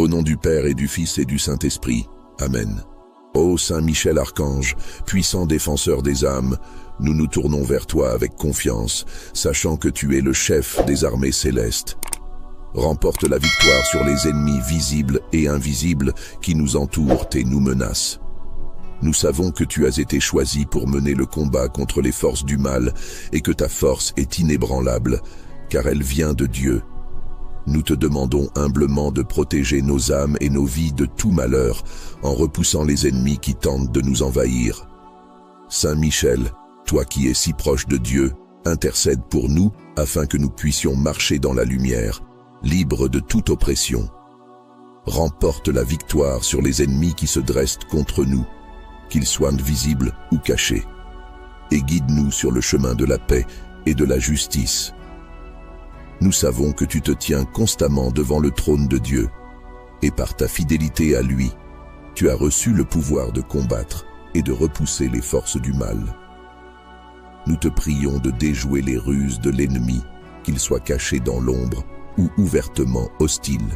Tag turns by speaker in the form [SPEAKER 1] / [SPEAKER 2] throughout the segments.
[SPEAKER 1] Au nom du Père et du Fils et du Saint-Esprit. Amen. Ô Saint Michel Archange, puissant défenseur des âmes, nous nous tournons vers toi avec confiance, sachant que tu es le chef des armées célestes. Remporte la victoire sur les ennemis visibles et invisibles qui nous entourent et nous menacent. Nous savons que tu as été choisi pour mener le combat contre les forces du mal et que ta force est inébranlable, car elle vient de Dieu. Nous te demandons humblement de protéger nos âmes et nos vies de tout malheur, en repoussant les ennemis qui tentent de nous envahir. Saint Michel, toi qui es si proche de Dieu, intercède pour nous afin que nous puissions marcher dans la lumière, libres de toute oppression. Remporte la victoire sur les ennemis qui se dressent contre nous, qu'ils soient visibles ou cachés, et guide-nous sur le chemin de la paix et de la justice. Nous savons que tu te tiens constamment devant le trône de Dieu, et par ta fidélité à lui, tu as reçu le pouvoir de combattre et de repousser les forces du mal. Nous te prions de déjouer les ruses de l'ennemi, qu'il soit caché dans l'ombre ou ouvertement hostile.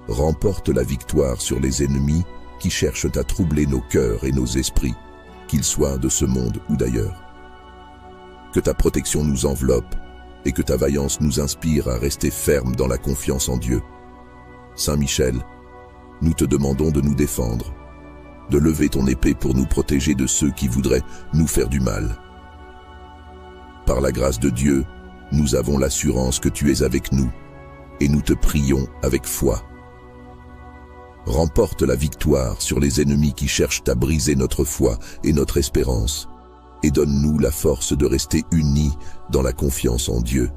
[SPEAKER 1] Remporte la victoire sur les ennemis qui cherchent à troubler nos cœurs et nos esprits, qu'ils soient de ce monde ou d'ailleurs. Que ta protection nous enveloppe et que ta vaillance nous inspire à rester fermes dans la confiance en Dieu. Saint Michel, nous te demandons de nous défendre, de lever ton épée pour nous protéger de ceux qui voudraient nous faire du mal. Par la grâce de Dieu, nous avons l'assurance que tu es avec nous, et nous te prions avec foi. Remporte la victoire sur les ennemis qui cherchent à briser notre foi et notre espérance, et donne-nous la force de rester unis dans la confiance en Dieu.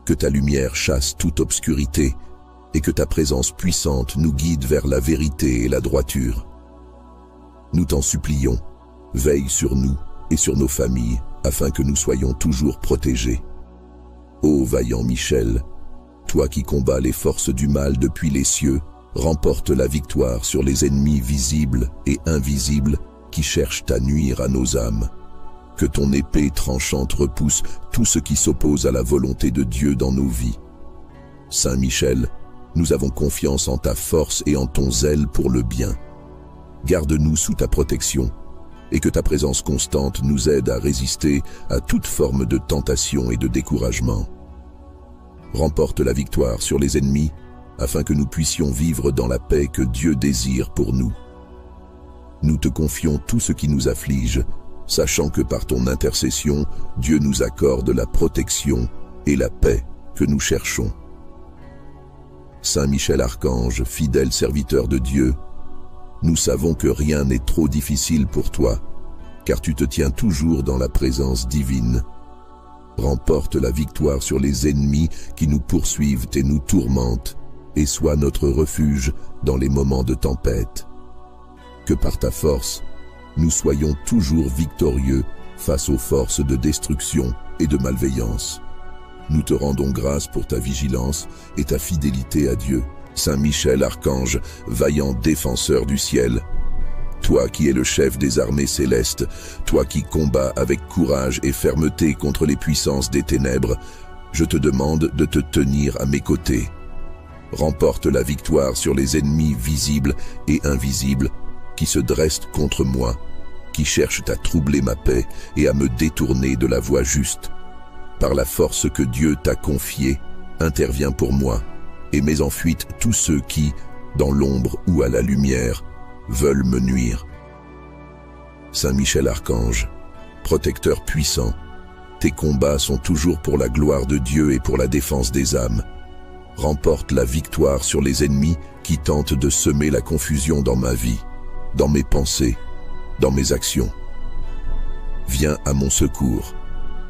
[SPEAKER 1] Que ta lumière chasse toute obscurité, et que ta présence puissante nous guide vers la vérité et la droiture. Nous t'en supplions, veille sur nous et sur nos familles, afin que nous soyons toujours protégés. Ô vaillant Michel, toi qui combats les forces du mal depuis les cieux, remporte la victoire sur les ennemis visibles et invisibles qui cherchent à nuire à nos âmes. Que ton épée tranchante repousse tout ce qui s'oppose à la volonté de Dieu dans nos vies. Saint Michel, nous avons confiance en ta force et en ton zèle pour le bien. Garde-nous sous ta protection, et que ta présence constante nous aide à résister à toute forme de tentation et de découragement. Remporte la victoire sur les ennemis, afin que nous puissions vivre dans la paix que Dieu désire pour nous. Nous te confions tout ce qui nous afflige, sachant que par ton intercession, Dieu nous accorde la protection et la paix que nous cherchons. Saint Michel Archange, fidèle serviteur de Dieu, nous savons que rien n'est trop difficile pour toi, car tu te tiens toujours dans la présence divine. Remporte la victoire sur les ennemis qui nous poursuivent et nous tourmentent, et sois notre refuge dans les moments de tempête. Que par ta force, nous soyons toujours victorieux face aux forces de destruction et de malveillance. Nous te rendons grâce pour ta vigilance et ta fidélité à Dieu. Saint Michel Archange, vaillant défenseur du ciel, toi qui es le chef des armées célestes, toi qui combats avec courage et fermeté contre les puissances des ténèbres, je te demande de te tenir à mes côtés. Remporte la victoire sur les ennemis visibles et invisibles qui se dressent contre moi, qui cherchent à troubler ma paix et à me détourner de la voie juste. Par la force que Dieu t'a confiée, interviens pour moi et mets en fuite tous ceux qui, dans l'ombre ou à la lumière, veulent me nuire. Saint Michel Archange, protecteur puissant, tes combats sont toujours pour la gloire de Dieu et pour la défense des âmes. Remporte la victoire sur les ennemis qui tentent de semer la confusion dans ma vie, dans mes pensées, dans mes actions. Viens à mon secours,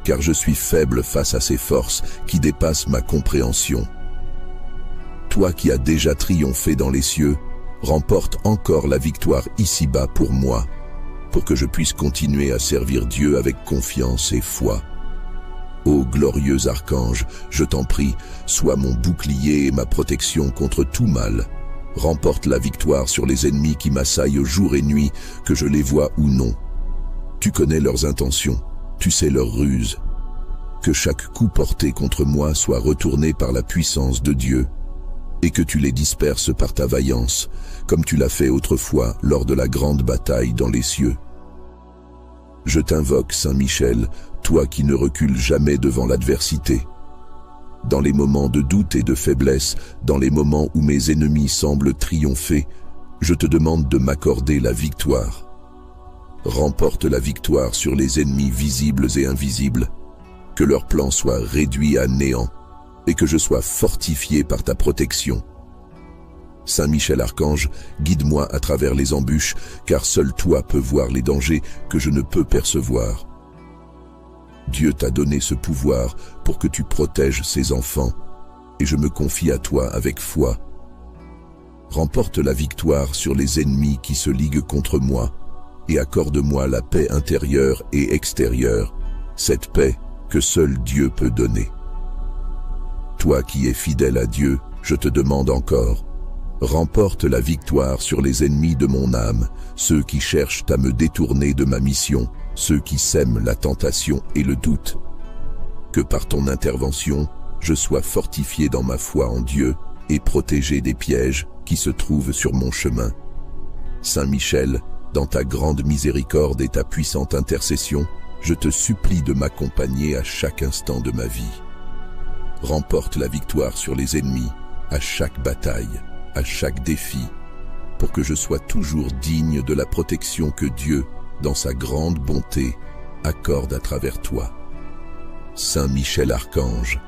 [SPEAKER 1] car je suis faible face à ces forces qui dépassent ma compréhension. Toi qui as déjà triomphé dans les cieux, remporte encore la victoire ici-bas pour moi, pour que je puisse continuer à servir Dieu avec confiance et foi. Ô glorieux archange, je t'en prie, sois mon bouclier et ma protection contre tout mal. Remporte la victoire sur les ennemis qui m'assaillent jour et nuit, que je les vois ou non. Tu connais leurs intentions, tu sais leurs ruses. Que chaque coup porté contre moi soit retourné par la puissance de Dieu. et que tu les disperses par ta vaillance, comme tu l'as fait autrefois lors de la grande bataille dans les cieux. Je t'invoque, Saint Michel, toi qui ne recules jamais devant l'adversité. Dans les moments de doute et de faiblesse, dans les moments où mes ennemis semblent triompher, je te demande de m'accorder la victoire. Remporte la victoire sur les ennemis visibles et invisibles, que leur plan soit réduit à néant et que je sois fortifié par ta protection. Saint Michel Archange, guide-moi à travers les embûches, car seul toi peux voir les dangers que je ne peux percevoir. Dieu t'a donné ce pouvoir pour que tu protèges ses enfants, et je me confie à toi avec foi. Remporte la victoire sur les ennemis qui se liguent contre moi, et accorde-moi la paix intérieure et extérieure, cette paix que seul Dieu peut donner. Toi qui es fidèle à Dieu, je te demande encore, remporte la victoire sur les ennemis de mon âme, ceux qui cherchent à me détourner de ma mission, ceux qui sèment la tentation et le doute. Que par ton intervention, je sois fortifié dans ma foi en Dieu et protégé des pièges qui se trouvent sur mon chemin. Saint Michel, dans ta grande miséricorde et ta puissante intercession, je te supplie de m'accompagner à chaque instant de ma vie. Remporte la victoire sur les ennemis, à chaque bataille, à chaque défi, pour que je sois toujours digne de la protection que Dieu, dans sa grande bonté, accorde à travers toi. Saint Michel Archange,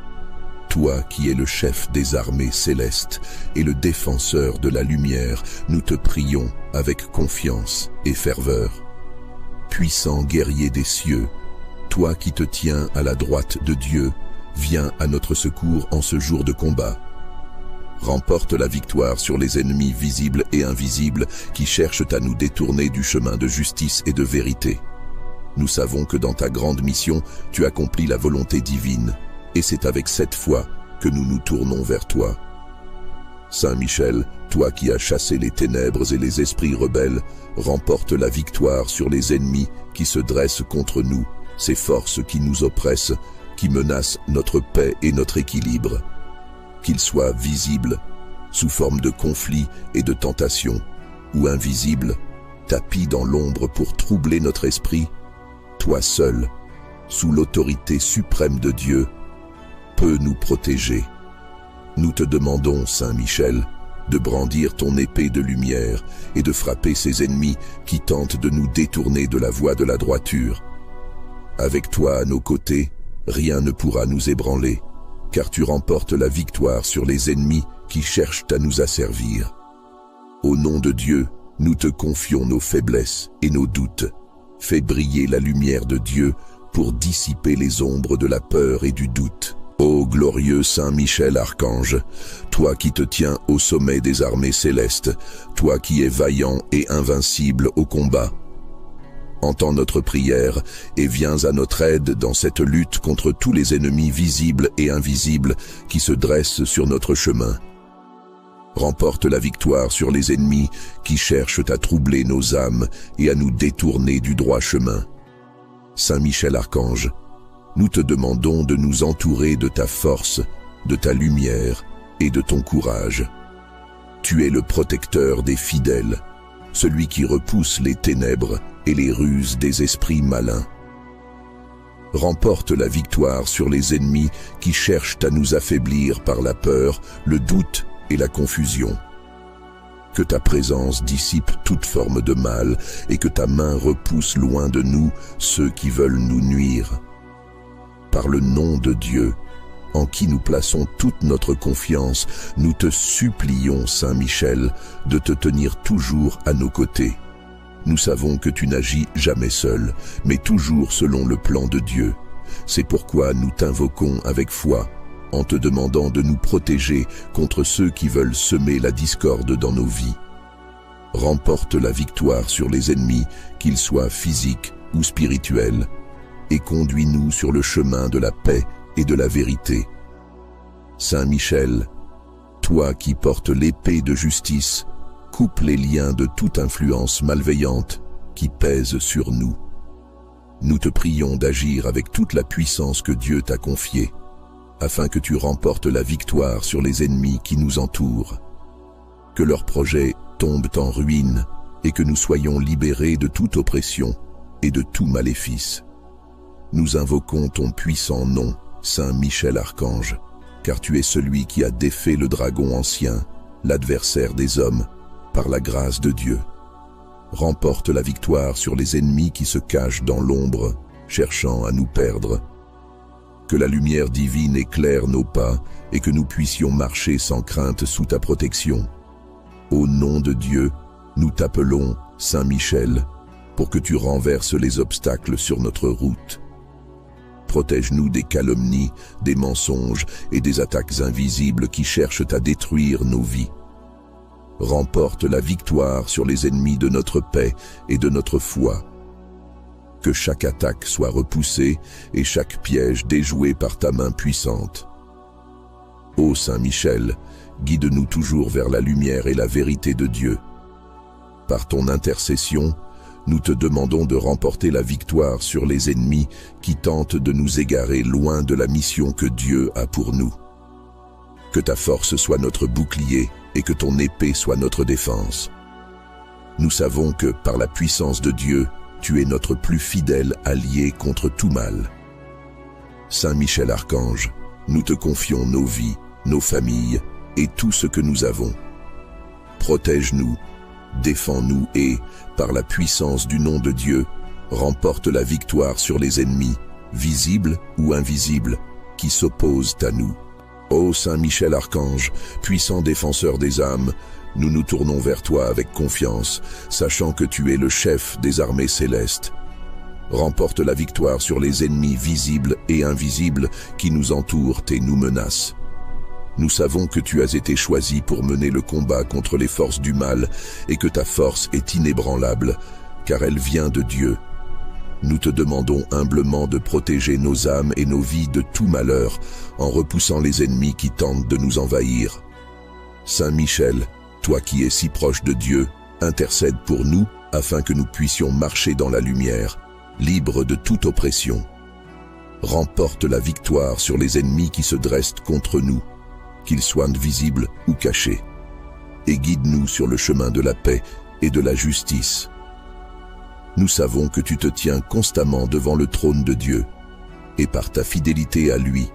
[SPEAKER 1] toi qui es le chef des armées célestes et le défenseur de la lumière, nous te prions avec confiance et ferveur. Puissant guerrier des cieux, toi qui te tiens à la droite de Dieu, viens à notre secours en ce jour de combat. Remporte la victoire sur les ennemis visibles et invisibles qui cherchent à nous détourner du chemin de justice et de vérité. Nous savons que dans ta grande mission, tu accomplis la volonté divine, et c'est avec cette foi que nous nous tournons vers toi. Saint Michel, toi qui as chassé les ténèbres et les esprits rebelles, remporte la victoire sur les ennemis qui se dressent contre nous, ces forces qui nous oppressent, qui menacent notre paix et notre équilibre. Qu'ils soient visibles, sous forme de conflits et de tentations, ou invisibles, tapis dans l'ombre pour troubler notre esprit, toi seul, sous l'autorité suprême de Dieu, peux nous protéger. Nous te demandons, Saint Michel, de brandir ton épée de lumière et de frapper ces ennemis qui tentent de nous détourner de la voie de la droiture. Avec toi à nos côtés, rien ne pourra nous ébranler, car tu remportes la victoire sur les ennemis qui cherchent à nous asservir. Au nom de Dieu, nous te confions nos faiblesses et nos doutes. Fais briller la lumière de Dieu pour dissiper les ombres de la peur et du doute. Ô glorieux Saint Michel Archange, toi qui te tiens au sommet des armées célestes, toi qui es vaillant et invincible au combat, entends notre prière et viens à notre aide dans cette lutte contre tous les ennemis visibles et invisibles qui se dressent sur notre chemin. Remporte la victoire sur les ennemis qui cherchent à troubler nos âmes et à nous détourner du droit chemin. Saint Michel Archange, nous te demandons de nous entourer de ta force, de ta lumière et de ton courage. Tu es le protecteur des fidèles, celui qui repousse les ténèbres et les ruses des esprits malins. Remporte la victoire sur les ennemis qui cherchent à nous affaiblir par la peur, le doute et la confusion. Que ta présence dissipe toute forme de mal et que ta main repousse loin de nous ceux qui veulent nous nuire. Par le nom de Dieu, en qui nous plaçons toute notre confiance, nous te supplions, Saint Michel, de te tenir toujours à nos côtés. Nous savons que tu n'agis jamais seul, mais toujours selon le plan de Dieu. C'est pourquoi nous t'invoquons avec foi, en te demandant de nous protéger contre ceux qui veulent semer la discorde dans nos vies. Remporte la victoire sur les ennemis, qu'ils soient physiques ou spirituels, et conduis-nous sur le chemin de la paix et de la vérité. Saint Michel, toi qui portes l'épée de justice, coupe les liens de toute influence malveillante qui pèse sur nous. Nous te prions d'agir avec toute la puissance que Dieu t'a confiée. afin que tu remportes la victoire sur les ennemis qui nous entourent. Que leurs projets tombent en ruine et que nous soyons libérés de toute oppression et de tout maléfice. Nous invoquons ton puissant nom, Saint Michel Archange, car tu es celui qui a défait le dragon ancien, l'adversaire des hommes, par la grâce de Dieu. Remporte la victoire sur les ennemis qui se cachent dans l'ombre, cherchant à nous perdre. Que la lumière divine éclaire nos pas et que nous puissions marcher sans crainte sous ta protection. Au nom de Dieu, nous t'appelons Saint Michel, pour que tu renverses les obstacles sur notre route. Protège-nous des calomnies, des mensonges et des attaques invisibles qui cherchent à détruire nos vies. Remporte la victoire sur les ennemis de notre paix et de notre foi. Que chaque attaque soit repoussée et chaque piège déjoué par ta main puissante. Ô Saint Michel, guide-nous toujours vers la lumière et la vérité de Dieu. Par ton intercession, nous te demandons de remporter la victoire sur les ennemis qui tentent de nous égarer loin de la mission que Dieu a pour nous. Que ta force soit notre bouclier et que ton épée soit notre défense. Nous savons que, par la puissance de Dieu, tu es notre plus fidèle allié contre tout mal. Saint Michel Archange, nous te confions nos vies, nos familles et tout ce que nous avons. Protège-nous, défends-nous et, par la puissance du nom de Dieu, remporte la victoire sur les ennemis, visibles ou invisibles, qui s'opposent à nous. Ô Saint Michel Archange, puissant défenseur des âmes, nous nous tournons vers toi avec confiance, sachant que tu es le chef des armées célestes. Remporte la victoire sur les ennemis visibles et invisibles qui nous entourent et nous menacent. Nous savons que tu as été choisi pour mener le combat contre les forces du mal et que ta force est inébranlable, car elle vient de Dieu. Nous te demandons humblement de protéger nos âmes et nos vies de tout malheur en repoussant les ennemis qui tentent de nous envahir. Saint Michel, toi qui es si proche de Dieu, intercède pour nous afin que nous puissions marcher dans la lumière, libres de toute oppression. Remporte la victoire sur les ennemis qui se dressent contre nous, qu'ils soient visibles ou cachés, et guide-nous sur le chemin de la paix et de la justice. Nous savons que tu te tiens constamment devant le trône de Dieu, et par ta fidélité à lui,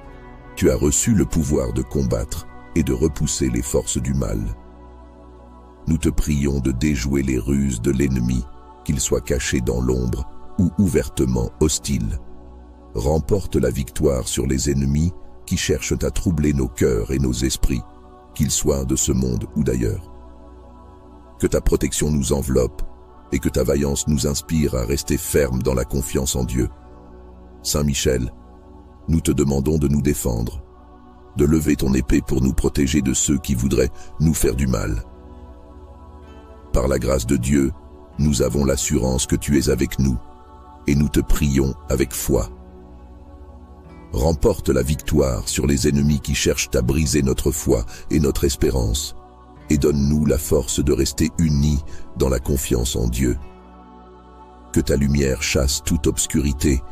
[SPEAKER 1] tu as reçu le pouvoir de combattre et de repousser les forces du mal. Nous te prions de déjouer les ruses de l'ennemi, qu'il soit caché dans l'ombre ou ouvertement hostile. Remporte la victoire sur les ennemis qui cherchent à troubler nos cœurs et nos esprits, qu'ils soient de ce monde ou d'ailleurs. Que ta protection nous enveloppe et que ta vaillance nous inspire à rester fermes dans la confiance en Dieu. Saint Michel, nous te demandons de nous défendre, de lever ton épée pour nous protéger de ceux qui voudraient nous faire du mal. Par la grâce de Dieu, nous avons l'assurance que tu es avec nous, et nous te prions avec foi. Remporte la victoire sur les ennemis qui cherchent à briser notre foi et notre espérance, et donne-nous la force de rester unis dans la confiance en Dieu. Que ta lumière chasse toute obscurité,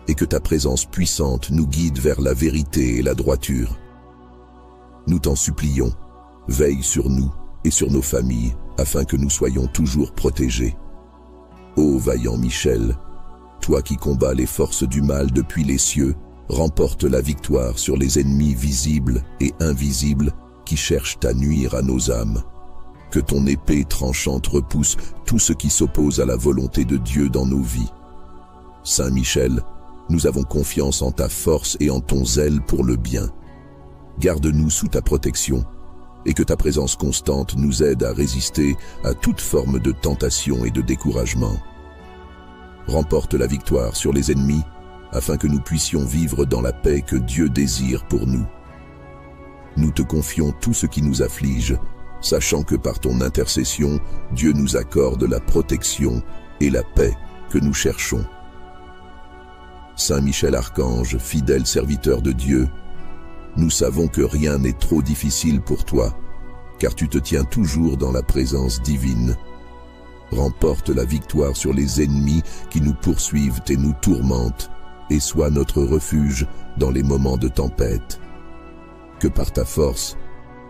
[SPEAKER 1] et que ta présence puissante nous guide vers la vérité et la droiture. Nous t'en supplions, veille sur nous et sur nos familles, afin que nous soyons toujours protégés. Ô vaillant Michel, toi qui combats les forces du mal depuis les cieux, remporte la victoire sur les ennemis visibles et invisibles qui cherchent à nuire à nos âmes. Que ton épée tranchante repousse tout ce qui s'oppose à la volonté de Dieu dans nos vies. Saint Michel, nous avons confiance en ta force et en ton zèle pour le bien. Garde-nous sous ta protection, et que ta présence constante nous aide à résister à toute forme de tentation et de découragement. Remporte la victoire sur les ennemis, afin que nous puissions vivre dans la paix que Dieu désire pour nous. Nous te confions tout ce qui nous afflige, sachant que par ton intercession, Dieu nous accorde la protection et la paix que nous cherchons. Saint Michel Archange, fidèle serviteur de Dieu, nous savons que rien n'est trop difficile pour toi, car tu te tiens toujours dans la présence divine. Remporte la victoire sur les ennemis qui nous poursuivent et nous tourmentent, et sois notre refuge dans les moments de tempête. Que par ta force,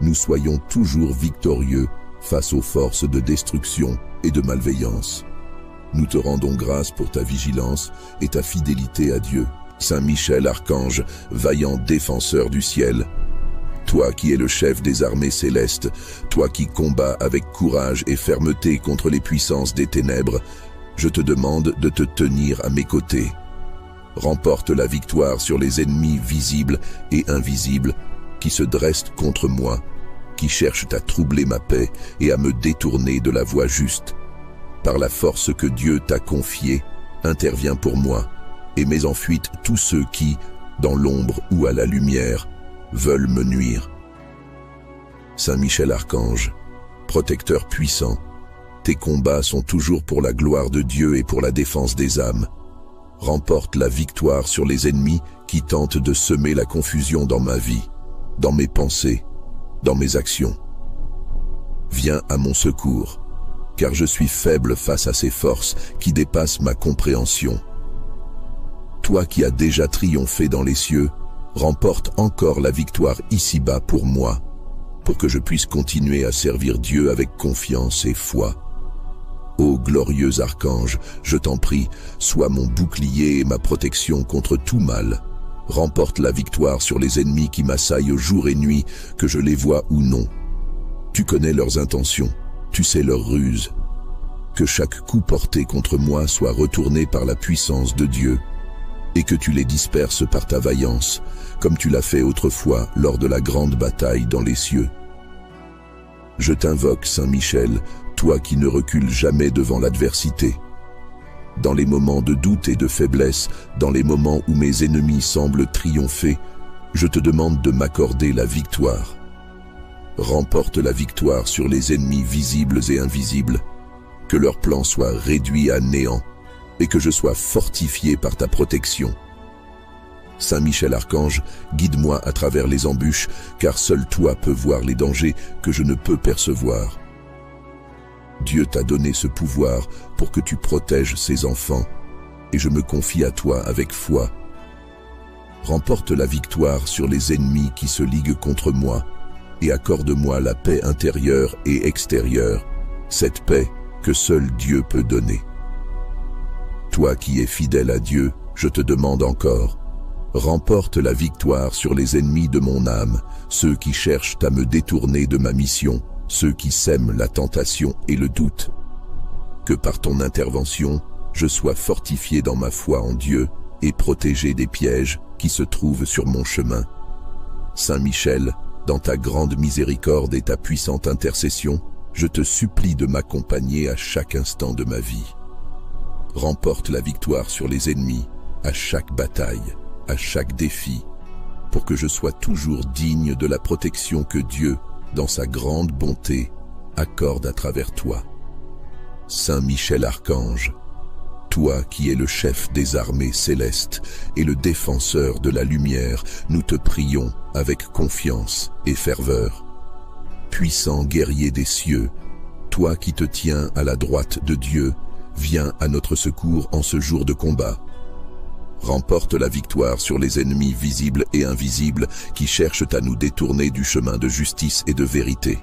[SPEAKER 1] nous soyons toujours victorieux face aux forces de destruction et de malveillance. Nous te rendons grâce pour ta vigilance et ta fidélité à Dieu. Saint Michel, archange, vaillant défenseur du ciel, toi qui es le chef des armées célestes, toi qui combats avec courage et fermeté contre les puissances des ténèbres, je te demande de te tenir à mes côtés. Remporte la victoire sur les ennemis visibles et invisibles qui se dressent contre moi, qui cherchent à troubler ma paix et à me détourner de la voie juste. Par la force que Dieu t'a confiée, interviens pour moi et mets en fuite tous ceux qui, dans l'ombre ou à la lumière, veulent me nuire. Saint Michel Archange, protecteur puissant, tes combats sont toujours pour la gloire de Dieu et pour la défense des âmes. Remporte la victoire sur les ennemis qui tentent de semer la confusion dans ma vie, dans mes pensées, dans mes actions. Viens à mon secours, car je suis faible face à ces forces qui dépassent ma compréhension. Toi qui as déjà triomphé dans les cieux, remporte encore la victoire ici-bas pour moi, pour que je puisse continuer à servir Dieu avec confiance et foi. Ô glorieux archange, je t'en prie, sois mon bouclier et ma protection contre tout mal. Remporte la victoire sur les ennemis qui m'assaillent jour et nuit, que je les vois ou non. Tu connais leurs intentions, tu sais leurs ruses. Que chaque coup porté contre moi soit retourné par la puissance de Dieu, et que tu les disperses par ta vaillance, comme tu l'as fait autrefois lors de la grande bataille dans les cieux. Je t'invoque, Saint Michel, toi qui ne recules jamais devant l'adversité. Dans les moments de doute et de faiblesse, dans les moments où mes ennemis semblent triompher, je te demande de m'accorder la victoire. Remporte la victoire sur les ennemis visibles et invisibles, que leurs plans soient réduits à néant, et que je sois fortifié par ta protection. Saint Michel Archange, guide-moi à travers les embûches, car seul toi peux voir les dangers que je ne peux percevoir. Dieu t'a donné ce pouvoir pour que tu protèges ses enfants, et je me confie à toi avec foi. Remporte la victoire sur les ennemis qui se liguent contre moi, et accorde-moi la paix intérieure et extérieure, cette paix que seul Dieu peut donner. Toi qui es fidèle à Dieu, je te demande encore, remporte la victoire sur les ennemis de mon âme, ceux qui cherchent à me détourner de ma mission, ceux qui sèment la tentation et le doute. Que par ton intervention, je sois fortifié dans ma foi en Dieu et protégé des pièges qui se trouvent sur mon chemin. Saint Michel, dans ta grande miséricorde et ta puissante intercession, je te supplie de m'accompagner à chaque instant de ma vie. Remporte la victoire sur les ennemis, à chaque bataille, à chaque défi, pour que je sois toujours digne de la protection que Dieu, dans sa grande bonté, accorde à travers toi. Saint Michel Archange, toi qui es le chef des armées célestes et le défenseur de la lumière, nous te prions avec confiance et ferveur. Puissant guerrier des cieux, toi qui te tiens à la droite de Dieu, viens à notre secours en ce jour de combat. Remporte la victoire sur les ennemis visibles et invisibles qui cherchent à nous détourner du chemin de justice et de vérité.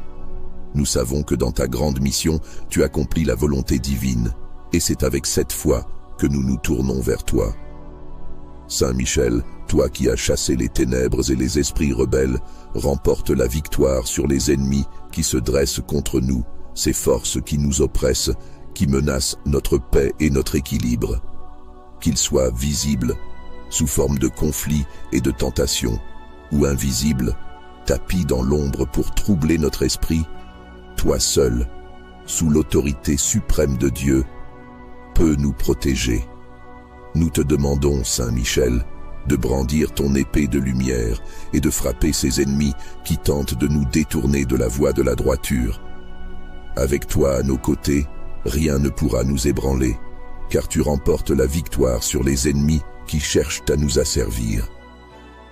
[SPEAKER 1] Nous savons que dans ta grande mission, tu accomplis la volonté divine, et c'est avec cette foi que nous nous tournons vers toi. Saint Michel, toi qui as chassé les ténèbres et les esprits rebelles, remporte la victoire sur les ennemis qui se dressent contre nous, ces forces qui nous oppressent, qui menacent notre paix et notre équilibre. Qu'ils soient visibles, sous forme de conflits et de tentations, ou invisibles, tapis dans l'ombre pour troubler notre esprit, toi seul, sous l'autorité suprême de Dieu, peux nous protéger. Nous te demandons, Saint Michel, de brandir ton épée de lumière et de frapper ces ennemis qui tentent de nous détourner de la voie de la droiture. Avec toi à nos côtés, rien ne pourra nous ébranler, car tu remportes la victoire sur les ennemis qui cherchent à nous asservir.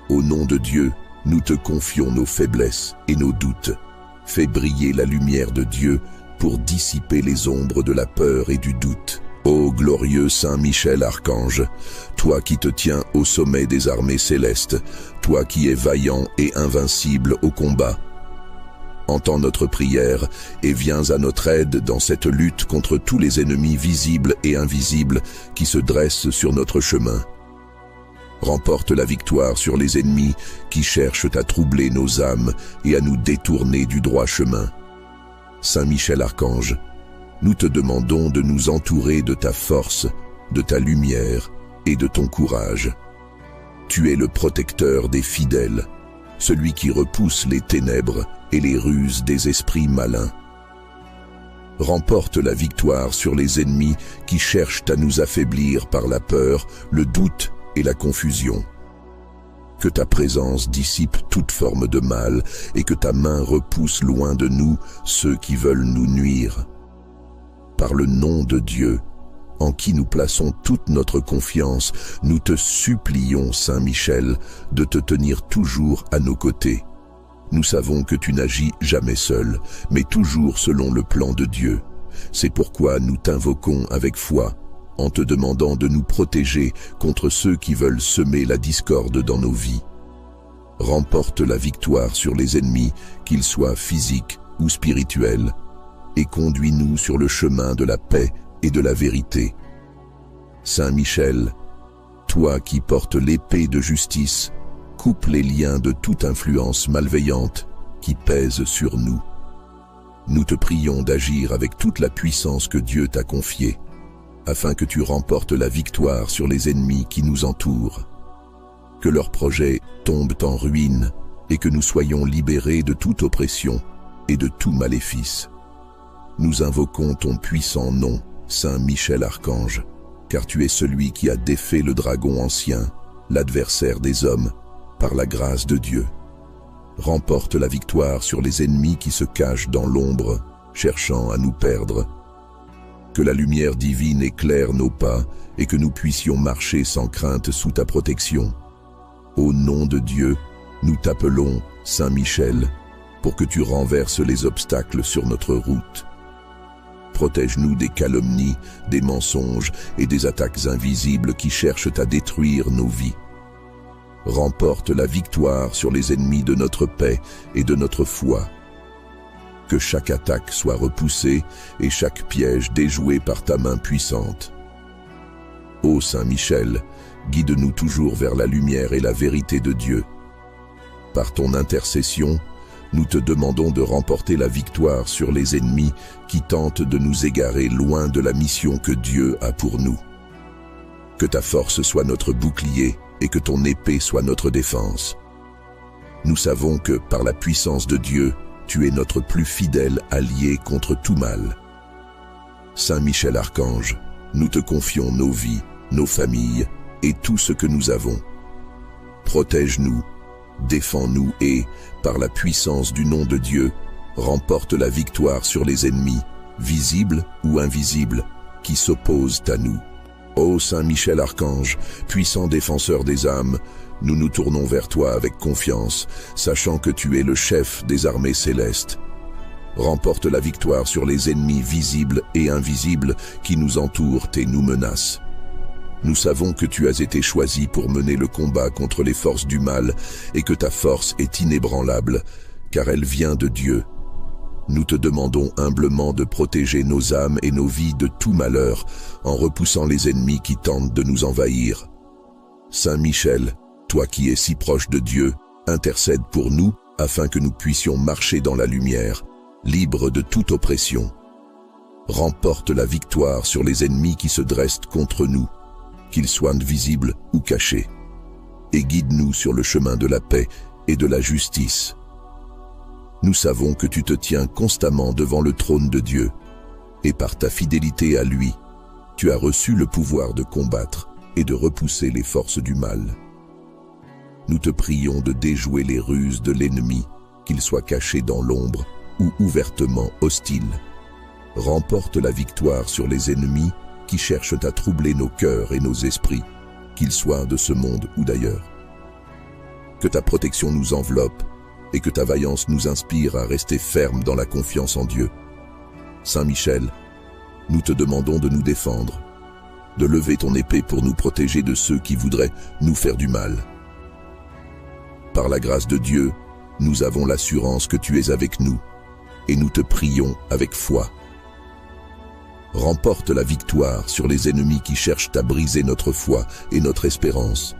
[SPEAKER 1] Au nom de Dieu, nous te confions nos faiblesses et nos doutes. Fais briller la lumière de Dieu pour dissiper les ombres de la peur et du doute. Ô glorieux Saint Michel Archange, toi qui te tiens au sommet des armées célestes, toi qui es vaillant et invincible au combat, entends notre prière et viens à notre aide dans cette lutte contre tous les ennemis visibles et invisibles qui se dressent sur notre chemin. Remporte la victoire sur les ennemis qui cherchent à troubler nos âmes et à nous détourner du droit chemin. Saint Michel Archange, nous te demandons de nous entourer de ta force, de ta lumière et de ton courage. Tu es le protecteur des fidèles, celui qui repousse les ténèbres et les ruses des esprits malins. Remporte la victoire sur les ennemis qui cherchent à nous affaiblir par la peur, le doute et la confusion. Que ta présence dissipe toute forme de mal et que ta main repousse loin de nous ceux qui veulent nous nuire. Par le nom de Dieu, en qui nous plaçons toute notre confiance, nous te supplions, Saint Michel, de te tenir toujours à nos côtés. Nous savons que tu n'agis jamais seul, mais toujours selon le plan de Dieu. C'est pourquoi nous t'invoquons avec foi, en te demandant de nous protéger contre ceux qui veulent semer la discorde dans nos vies. Remporte la victoire sur les ennemis, qu'ils soient physiques ou spirituels, et conduis-nous sur le chemin de la paix et de la vérité. Saint Michel, toi qui portes l'épée de justice, coupe les liens de toute influence malveillante qui pèse sur nous. Nous te prions d'agir avec toute la puissance que Dieu t'a confiée, afin que tu remportes la victoire sur les ennemis qui nous entourent. Que leurs projets tombent en ruine et que nous soyons libérés de toute oppression et de tout maléfice. Nous invoquons ton puissant nom, Saint Michel Archange, car tu es celui qui a défait le dragon ancien, l'adversaire des hommes, par la grâce de Dieu. Remporte la victoire sur les ennemis qui se cachent dans l'ombre, cherchant à nous perdre. Que la lumière divine éclaire nos pas et que nous puissions marcher sans crainte sous ta protection. Au nom de Dieu, nous t'appelons, Saint Michel, pour que tu renverses les obstacles sur notre route. Protège-nous des calomnies, des mensonges et des attaques invisibles qui cherchent à détruire nos vies. Remporte la victoire sur les ennemis de notre paix et de notre foi. Que chaque attaque soit repoussée et chaque piège déjoué par ta main puissante. Ô Saint Michel, guide-nous toujours vers la lumière et la vérité de Dieu. Par ton intercession, nous te demandons de remporter la victoire sur les ennemis qui tentent de nous égarer loin de la mission que Dieu a pour nous. Que ta force soit notre bouclier et que ton épée soit notre défense. Nous savons que, par la puissance de Dieu, tu es notre plus fidèle allié contre tout mal. Saint Michel Archange, nous te confions nos vies, nos familles et tout ce que nous avons. Protège-nous, défends-nous et, par la puissance du nom de Dieu, remporte la victoire sur les ennemis, visibles ou invisibles, qui s'opposent à nous. Ô Saint Michel Archange, puissant défenseur des âmes, nous nous tournons vers toi avec confiance, sachant que tu es le chef des armées célestes. Remporte la victoire sur les ennemis visibles et invisibles qui nous entourent et nous menacent. Nous savons que tu as été choisi pour mener le combat contre les forces du mal et que ta force est inébranlable, car elle vient de Dieu. Nous te demandons humblement de protéger nos âmes et nos vies de tout malheur en repoussant les ennemis qui tentent de nous envahir. Saint Michel, toi qui es si proche de Dieu, intercède pour nous afin que nous puissions marcher dans la lumière, libres de toute oppression. Remporte la victoire sur les ennemis qui se dressent contre nous, qu'ils soient visibles ou cachés, et guide-nous sur le chemin de la paix et de la justice. Nous savons que tu te tiens constamment devant le trône de Dieu, et par ta fidélité à lui, tu as reçu le pouvoir de combattre et de repousser les forces du mal. Nous te prions de déjouer les ruses de l'ennemi, qu'il soit caché dans l'ombre ou ouvertement hostile. Remporte la victoire sur les ennemis qui cherchent à troubler nos cœurs et nos esprits, qu'ils soient de ce monde ou d'ailleurs. Que ta protection nous enveloppe et que ta vaillance nous inspire à rester fermes dans la confiance en Dieu. Saint Michel, nous te demandons de nous défendre, de lever ton épée pour nous protéger de ceux qui voudraient nous faire du mal. Par la grâce de Dieu, nous avons l'assurance que tu es avec nous, et nous te prions avec foi. Remporte la victoire sur les ennemis qui cherchent à briser notre foi et notre espérance,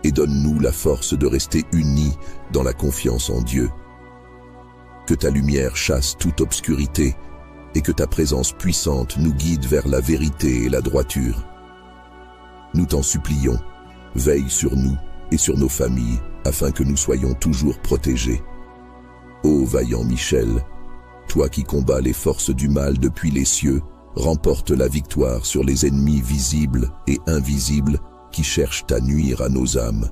[SPEAKER 1] et donne-nous la force de rester unis dans la confiance en Dieu. Que ta lumière chasse toute obscurité, et que ta présence puissante nous guide vers la vérité et la droiture. Nous t'en supplions, veille sur nous et sur nos familles, afin que nous soyons toujours protégés. Ô vaillant Michel, toi qui combats les forces du mal depuis les cieux, remporte la victoire sur les ennemis visibles et invisibles qui cherchent à nuire à nos âmes.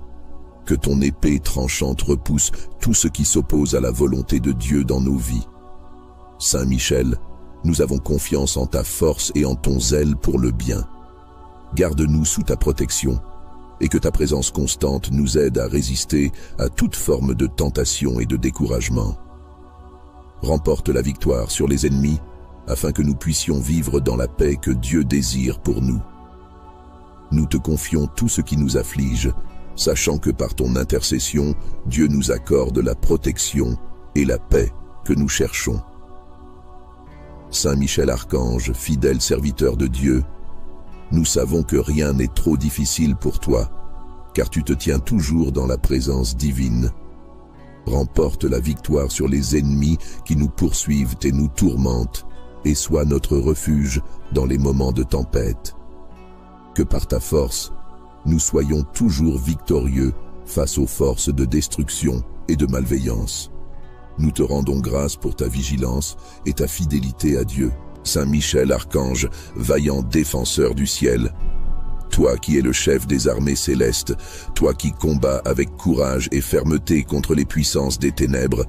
[SPEAKER 1] Que ton épée tranchante repousse tout ce qui s'oppose à la volonté de Dieu dans nos vies. Saint Michel, nous avons confiance en ta force et en ton zèle pour le bien. Garde-nous sous ta protection, et que ta présence constante nous aide à résister à toute forme de tentation et de découragement. Remporte la victoire sur les ennemis, afin que nous puissions vivre dans la paix que Dieu désire pour nous. Nous te confions tout ce qui nous afflige, sachant que par ton intercession, Dieu nous accorde la protection et la paix que nous cherchons. Saint Michel Archange, fidèle serviteur de Dieu, nous savons que rien n'est trop difficile pour toi, car tu te tiens toujours dans la présence divine. Remporte la victoire sur les ennemis qui nous poursuivent et nous tourmentent, et sois notre refuge dans les moments de tempête. Que par ta force, nous soyons toujours victorieux face aux forces de destruction et de malveillance. Nous te rendons grâce pour ta vigilance et ta fidélité à Dieu. Saint Michel Archange, vaillant défenseur du ciel, toi qui es le chef des armées célestes, toi qui combats avec courage et fermeté contre les puissances des ténèbres,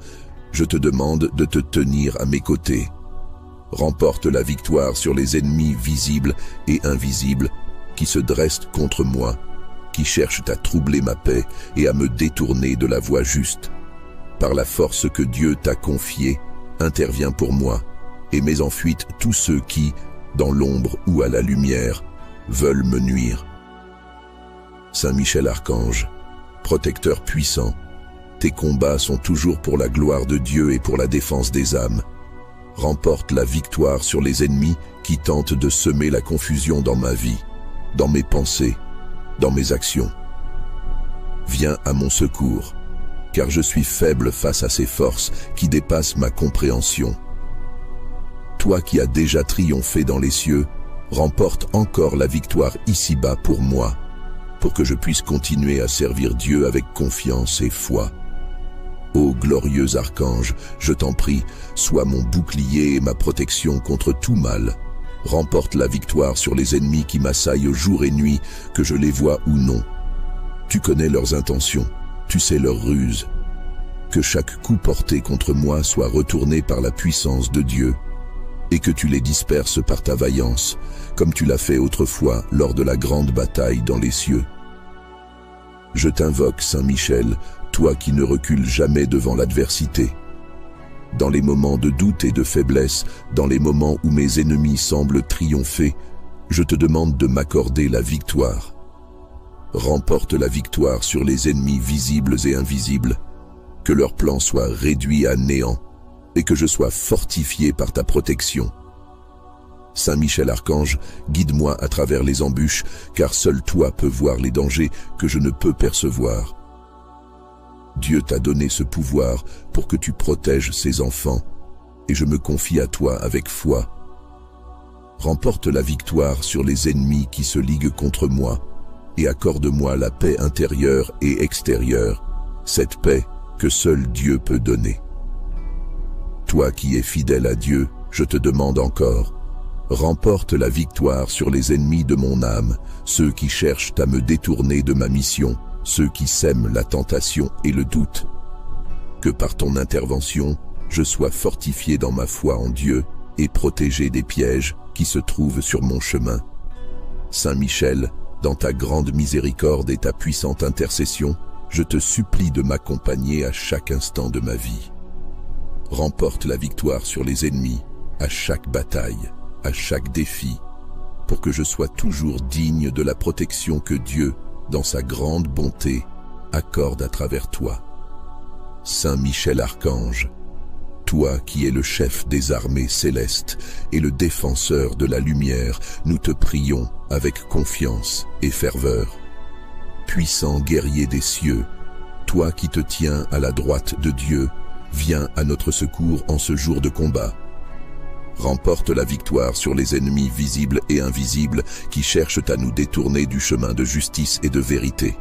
[SPEAKER 1] je te demande de te tenir à mes côtés. Remporte la victoire sur les ennemis visibles et invisibles qui se dressent contre moi, qui cherchent à troubler ma paix et à me détourner de la voie juste. Par la force que Dieu t'a confiée, interviens pour moi et mets en fuite tous ceux qui, dans l'ombre ou à la lumière, veulent me nuire. Saint Michel Archange, protecteur puissant, tes combats sont toujours pour la gloire de Dieu et pour la défense des âmes. Remporte la victoire sur les ennemis qui tentent de semer la confusion dans ma vie, dans mes pensées, dans mes actions. Viens à mon secours, car je suis faible face à ces forces qui dépassent ma compréhension. Toi qui as déjà triomphé dans les cieux, remporte encore la victoire ici-bas pour moi, pour que je puisse continuer à servir Dieu avec confiance et foi. Ô glorieux archange, je t'en prie, sois mon bouclier et ma protection contre tout mal. Remporte la victoire sur les ennemis qui m'assaillent jour et nuit, que je les vois ou non. Tu connais leurs intentions, tu sais leurs ruses. Que chaque coup porté contre moi soit retourné par la puissance de Dieu, et que tu les disperses par ta vaillance, comme tu l'as fait autrefois lors de la grande bataille dans les cieux. Je t'invoque, Saint Michel, toi qui ne recules jamais devant l'adversité. Dans les moments de doute et de faiblesse, dans les moments où mes ennemis semblent triompher, je te demande de m'accorder la victoire. Remporte la victoire sur les ennemis visibles et invisibles, que leurs plans soient réduits à néant, et que je sois fortifié par ta protection. Saint Michel Archange, guide-moi à travers les embûches, car seul toi peux voir les dangers que je ne peux percevoir. Dieu t'a donné ce pouvoir pour que tu protèges ses enfants, et je me confie à toi avec foi. Remporte la victoire sur les ennemis qui se liguent contre moi, et accorde-moi la paix intérieure et extérieure, cette paix que seul Dieu peut donner. Toi qui es fidèle à Dieu, je te demande encore, remporte la victoire sur les ennemis de mon âme, ceux qui cherchent à me détourner de ma mission, ceux qui sèment la tentation et le doute. Que par ton intervention, je sois fortifié dans ma foi en Dieu et protégé des pièges qui se trouvent sur mon chemin. Saint Michel, dans ta grande miséricorde et ta puissante intercession, je te supplie de m'accompagner à chaque instant de ma vie. Remporte la victoire sur les ennemis, à chaque bataille, à chaque défi, pour que je sois toujours digne de la protection que Dieu, dans sa grande bonté, accorde à travers toi. Saint Michel Archange, toi qui es le chef des armées célestes et le défenseur de la lumière, nous te prions avec confiance et ferveur. Puissant guerrier des cieux, toi qui te tiens à la droite de Dieu, viens à notre secours en ce jour de combat. Remporte la victoire sur les ennemis visibles et invisibles qui cherchent à nous détourner du chemin de justice et de vérité.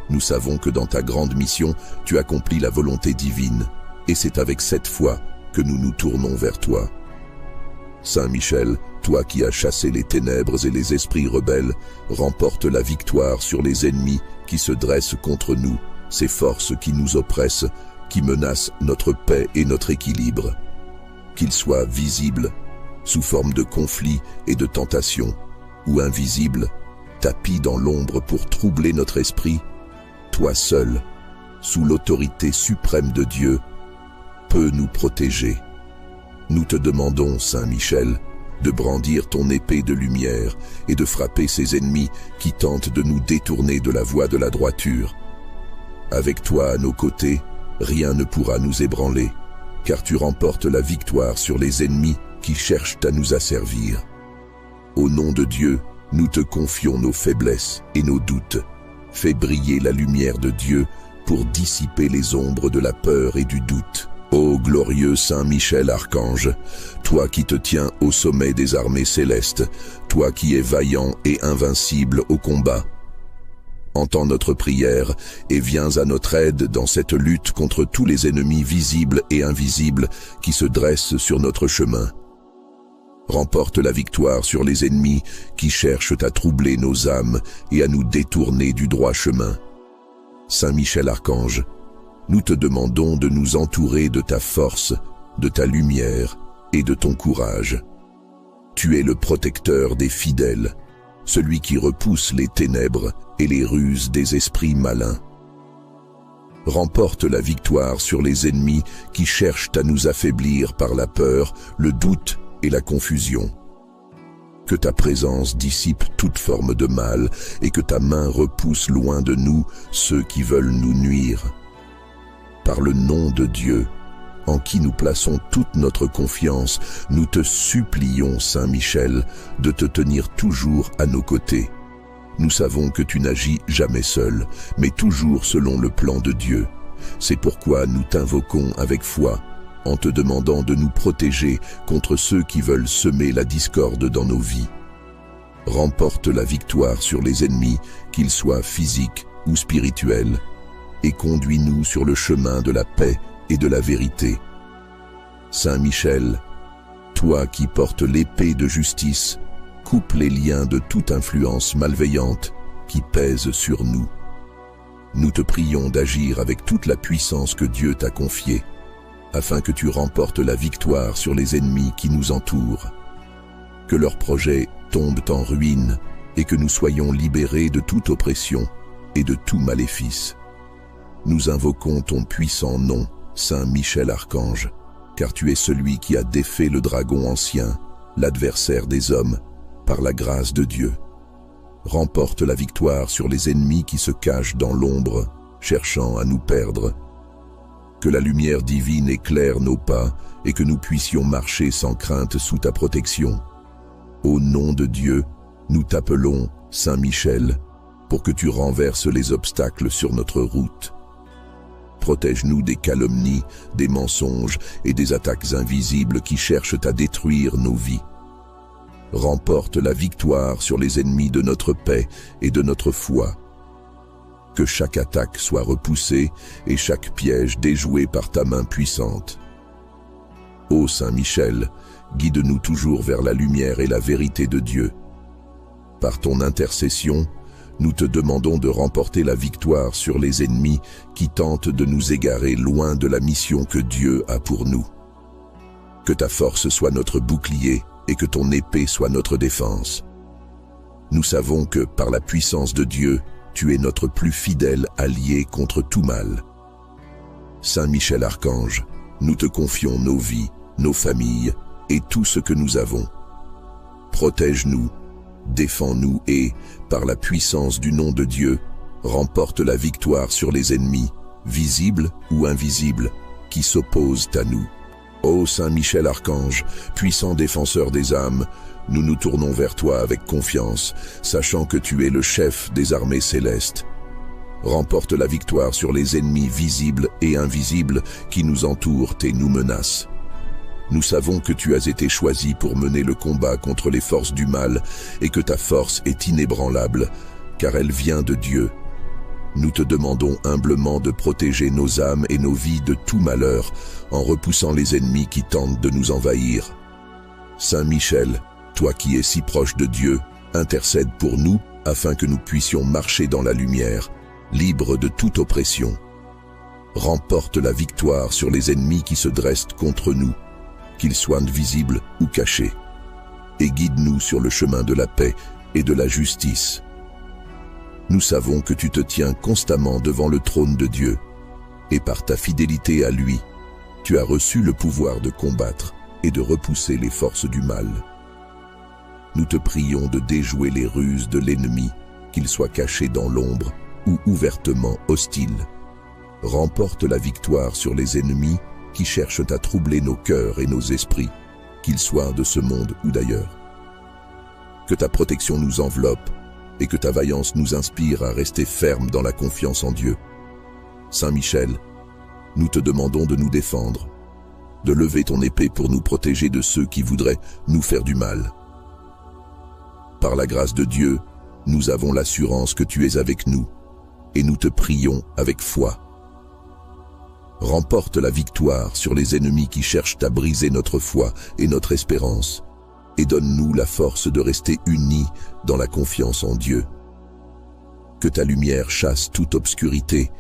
[SPEAKER 1] Nous savons que dans ta grande mission, tu accomplis la volonté divine, et c'est avec cette foi que nous nous tournons vers toi. Saint Michel, toi qui as chassé les ténèbres et les esprits rebelles, remporte la victoire sur les ennemis qui se dressent contre nous, ces forces qui nous oppressent, qui menacent notre paix et notre équilibre. Qu'ils soient visibles, sous forme de conflits et de tentations, ou invisibles, tapis dans l'ombre pour troubler notre esprit, toi seul, sous l'autorité suprême de Dieu, peux nous protéger. Nous te demandons, Saint Michel, de brandir ton épée de lumière et de frapper ces ennemis qui tentent de nous détourner de la voie de la droiture. Avec toi à nos côtés, rien ne pourra nous ébranler, car tu remportes la victoire sur les ennemis qui cherchent à nous asservir. Au nom de Dieu, nous te confions nos faiblesses et nos doutes. Fais briller la lumière de Dieu pour dissiper les ombres de la peur et du doute. Ô glorieux Saint Michel Archange, toi qui te tiens au sommet des armées célestes, toi qui es vaillant et invincible au combat, entends notre prière et viens à notre aide dans cette lutte contre tous les ennemis visibles et invisibles qui se dressent sur notre chemin. Remporte la victoire sur les ennemis qui cherchent à troubler nos âmes et à nous détourner du droit chemin. Saint Michel Archange, nous te demandons de nous entourer de ta force, de ta lumière et de ton courage. Tu es le protecteur des fidèles, celui qui repousse les ténèbres et les ruses des esprits malins. Remporte la victoire sur les ennemis qui cherchent à nous affaiblir par la peur, le doute et la confusion. Que ta présence dissipe toute forme de mal et que ta main repousse loin de nous ceux qui veulent nous nuire. Par le nom de Dieu, en qui nous plaçons toute notre confiance, nous te supplions, Saint Michel, de te tenir toujours à nos côtés. Nous savons que tu n'agis jamais seul, mais toujours selon le plan de Dieu. C'est pourquoi nous t'invoquons avec foi, en te demandant de nous protéger contre ceux qui veulent semer la discorde dans nos vies. Remporte la victoire sur les ennemis, qu'ils soient physiques ou spirituels, et conduis-nous sur le chemin de la paix et de la vérité. Saint Michel, toi qui portes l'épée de justice, coupe les liens de toute influence malveillante qui pèse sur nous. Nous te prions d'agir avec toute la puissance que Dieu t'a confiée, afin que tu remportes la victoire sur les ennemis qui nous entourent. Que leurs projets tombent en ruine et que nous soyons libérés de toute oppression et de tout maléfice. Nous invoquons ton puissant nom, Saint Michel Archange, car tu es celui qui a défait le dragon ancien, l'adversaire des hommes, par la grâce de Dieu. Remporte la victoire sur les ennemis qui se cachent dans l'ombre, cherchant à nous perdre. Que la lumière divine éclaire nos pas et que nous puissions marcher sans crainte sous ta protection. Au nom de Dieu, nous t'appelons, Saint Michel, pour que tu renverses les obstacles sur notre route. Protège-nous des calomnies, des mensonges et des attaques invisibles qui cherchent à détruire nos vies. Remporte la victoire sur les ennemis de notre paix et de notre foi. Que chaque attaque soit repoussée et chaque piège déjoué par ta main puissante. Ô Saint Michel, guide-nous toujours vers la lumière et la vérité de Dieu. Par ton intercession, nous te demandons de remporter la victoire sur les ennemis qui tentent de nous égarer loin de la mission que Dieu a pour nous. Que ta force soit notre bouclier et que ton épée soit notre défense. Nous savons que, par la puissance de Dieu, tu es notre plus fidèle allié contre tout mal. Saint Michel Archange, nous te confions nos vies, nos familles et tout ce que nous avons. Protège-nous, Défends-nous et, par la puissance du nom de Dieu, remporte la victoire sur les ennemis, visibles ou invisibles, qui s'opposent à nous. Ô Saint Michel Archange, puissant défenseur des âmes, nous nous tournons vers toi avec confiance, sachant que tu es le chef des armées célestes. Remporte la victoire sur les ennemis visibles et invisibles qui nous entourent et nous menacent. Nous savons que tu as été choisi pour mener le combat contre les forces du mal et que ta force est inébranlable, car elle vient de Dieu. Nous te demandons humblement de protéger nos âmes et nos vies de tout malheur en repoussant les ennemis qui tentent de nous envahir. Saint Michel, toi qui es si proche de Dieu, intercède pour nous afin que nous puissions marcher dans la lumière, libres de toute oppression. Remporte la victoire sur les ennemis qui se dressent contre nous, qu'ils soient visibles ou cachés, et guide-nous sur le chemin de la paix et de la justice. Nous savons que tu te tiens constamment devant le trône de Dieu, et par ta fidélité à lui, tu as reçu le pouvoir de combattre et de repousser les forces du mal. Nous te prions de déjouer les ruses de l'ennemi, qu'il soit caché dans l'ombre ou ouvertement hostile. Remporte la victoire sur les ennemis qui cherchent à troubler nos cœurs et nos esprits, qu'ils soient de ce monde ou d'ailleurs. Que ta protection nous enveloppe et que ta vaillance nous inspire à rester fermes dans la confiance en Dieu. Saint Michel, nous te demandons de nous défendre, de lever ton épée pour nous protéger de ceux qui voudraient nous faire du mal. Par la grâce de Dieu, nous avons l'assurance que tu es avec nous, et nous te prions avec foi. Remporte la victoire sur les ennemis qui cherchent à briser notre foi et notre espérance, et donne-nous la force de rester unis dans la confiance en Dieu. Que ta lumière chasse toute obscurité,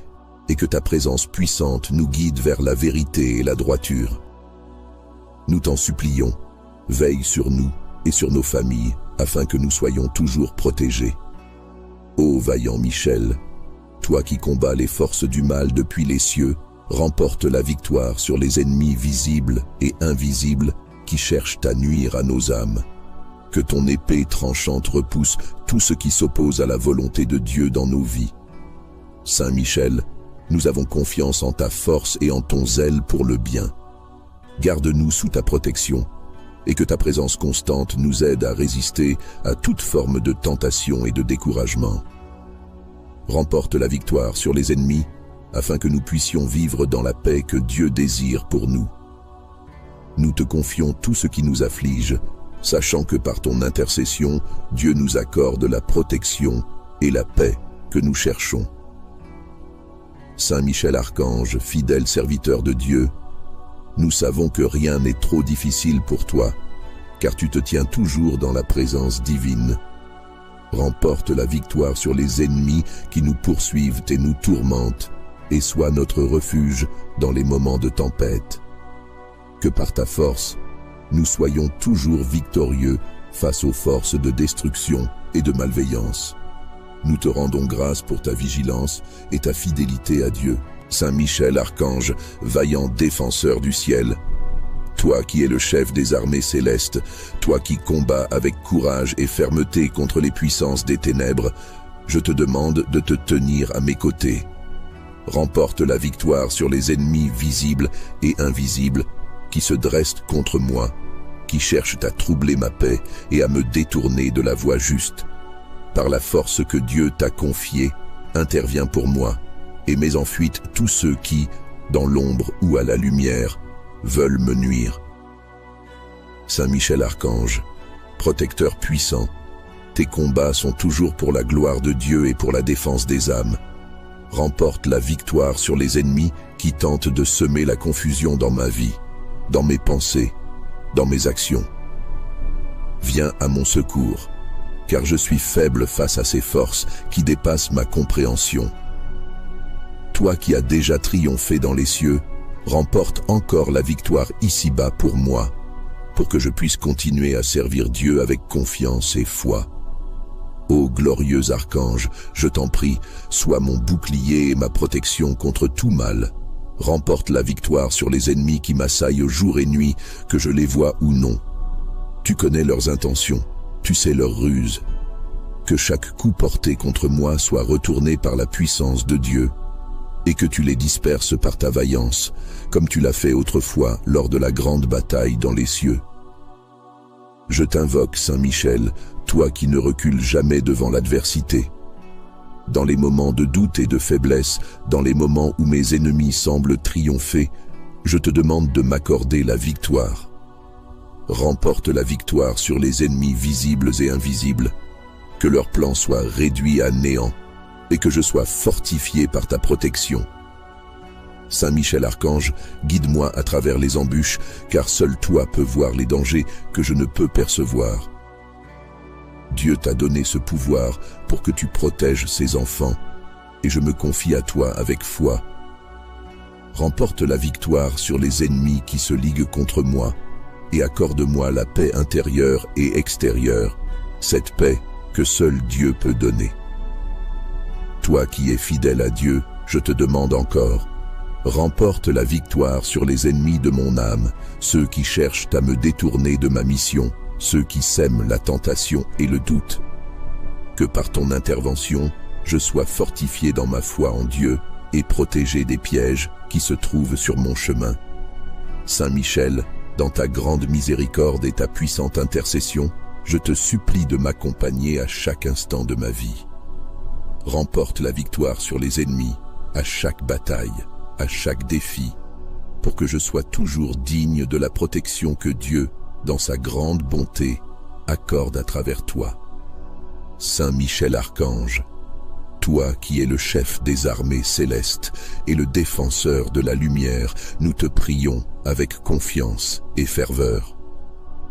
[SPEAKER 1] et que ta présence puissante nous guide vers la vérité et la droiture. Nous t'en supplions, veille sur nous et sur nos familles, afin que nous soyons toujours protégés. Ô vaillant Michel, toi qui combats les forces du mal depuis les cieux, remporte la victoire sur les ennemis visibles et invisibles qui cherchent à nuire à nos âmes. Que ton épée tranchante repousse tout ce qui s'oppose à la volonté de Dieu dans nos vies. Saint Michel, nous avons confiance en ta force et en ton zèle pour le bien. Garde-nous sous ta protection, et que ta présence constante nous aide à résister à toute forme de tentation et de découragement. Remporte la victoire sur les ennemis, afin que nous puissions vivre dans la paix que Dieu désire pour nous. Nous te confions tout ce qui nous afflige, sachant que par ton intercession, Dieu nous accorde la protection et la paix que nous cherchons. Saint Michel Archange, fidèle serviteur de Dieu, nous savons que rien n'est trop difficile pour toi, car tu te tiens toujours dans la présence divine. Remporte la victoire sur les ennemis qui nous poursuivent et nous tourmentent, et sois notre refuge dans les moments de tempête. Que par ta force, nous soyons toujours victorieux face aux forces de destruction et de malveillance. Nous te rendons grâce pour ta vigilance et ta fidélité à Dieu. Saint Michel Archange, vaillant défenseur du ciel, toi qui es le chef des armées célestes, toi qui combats avec courage et fermeté contre les puissances des ténèbres, je te demande de te tenir à mes côtés. Remporte la victoire sur les ennemis visibles et invisibles qui se dressent contre moi, qui cherchent à troubler ma paix et à me détourner de la voie juste. Par la force que Dieu t'a confiée, interviens pour moi et mets en fuite tous ceux qui, dans l'ombre ou à la lumière, veulent me nuire. Saint Michel Archange, protecteur puissant, tes combats sont toujours pour la gloire de Dieu et pour la défense des âmes. Remporte la victoire sur les ennemis qui tentent de semer la confusion dans ma vie, dans mes pensées, dans mes actions. Viens à mon secours, car je suis faible face à ces forces qui dépassent ma compréhension. Toi qui as déjà triomphé dans les cieux, remporte encore la victoire ici-bas pour moi, pour que je puisse continuer à servir Dieu avec confiance et foi. Ô glorieux archange, je t'en prie, sois mon bouclier et ma protection contre tout mal. Remporte la victoire sur les ennemis qui m'assaillent jour et nuit, que je les vois ou non. Tu connais leurs intentions, tu sais leurs ruses, Que chaque coup porté contre moi soit retourné par la puissance de Dieu, et que tu les disperses par ta vaillance, comme tu l'as fait autrefois lors de la grande bataille dans les cieux. Je t'invoque, Saint Michel, toi qui ne recules jamais devant l'adversité. Dans les moments de doute et de faiblesse, dans les moments où mes ennemis semblent triompher, je te demande de m'accorder la victoire. Remporte la victoire sur les ennemis visibles et invisibles, que leur plan soit réduit à néant, et que je sois fortifié par ta protection. Saint Michel Archange, guide-moi à travers les embûches, car seul toi peux voir les dangers que je ne peux percevoir. Dieu t'a donné ce pouvoir pour que tu protèges ses enfants, et je me confie à toi avec foi. Remporte la victoire sur les ennemis qui se liguent contre moi, et accorde-moi la paix intérieure et extérieure, cette paix que seul Dieu peut donner. Toi qui es fidèle à Dieu, je te demande encore, remporte la victoire sur les ennemis de mon âme, ceux qui cherchent à me détourner de ma mission, ceux qui sèment la tentation et le doute. Que par ton intervention, je sois fortifié dans ma foi en Dieu et protégé des pièges qui se trouvent sur mon chemin. Saint Michel, dans ta grande miséricorde et ta puissante intercession, je te supplie de m'accompagner à chaque instant de ma vie. Remporte la victoire sur les ennemis, à chaque bataille, à chaque défi, pour que je sois toujours digne de la protection que Dieu, dans sa grande bonté, accorde à travers toi. Saint Michel Archange, toi qui es le chef des armées célestes et le défenseur de la lumière, nous te prions avec confiance et ferveur.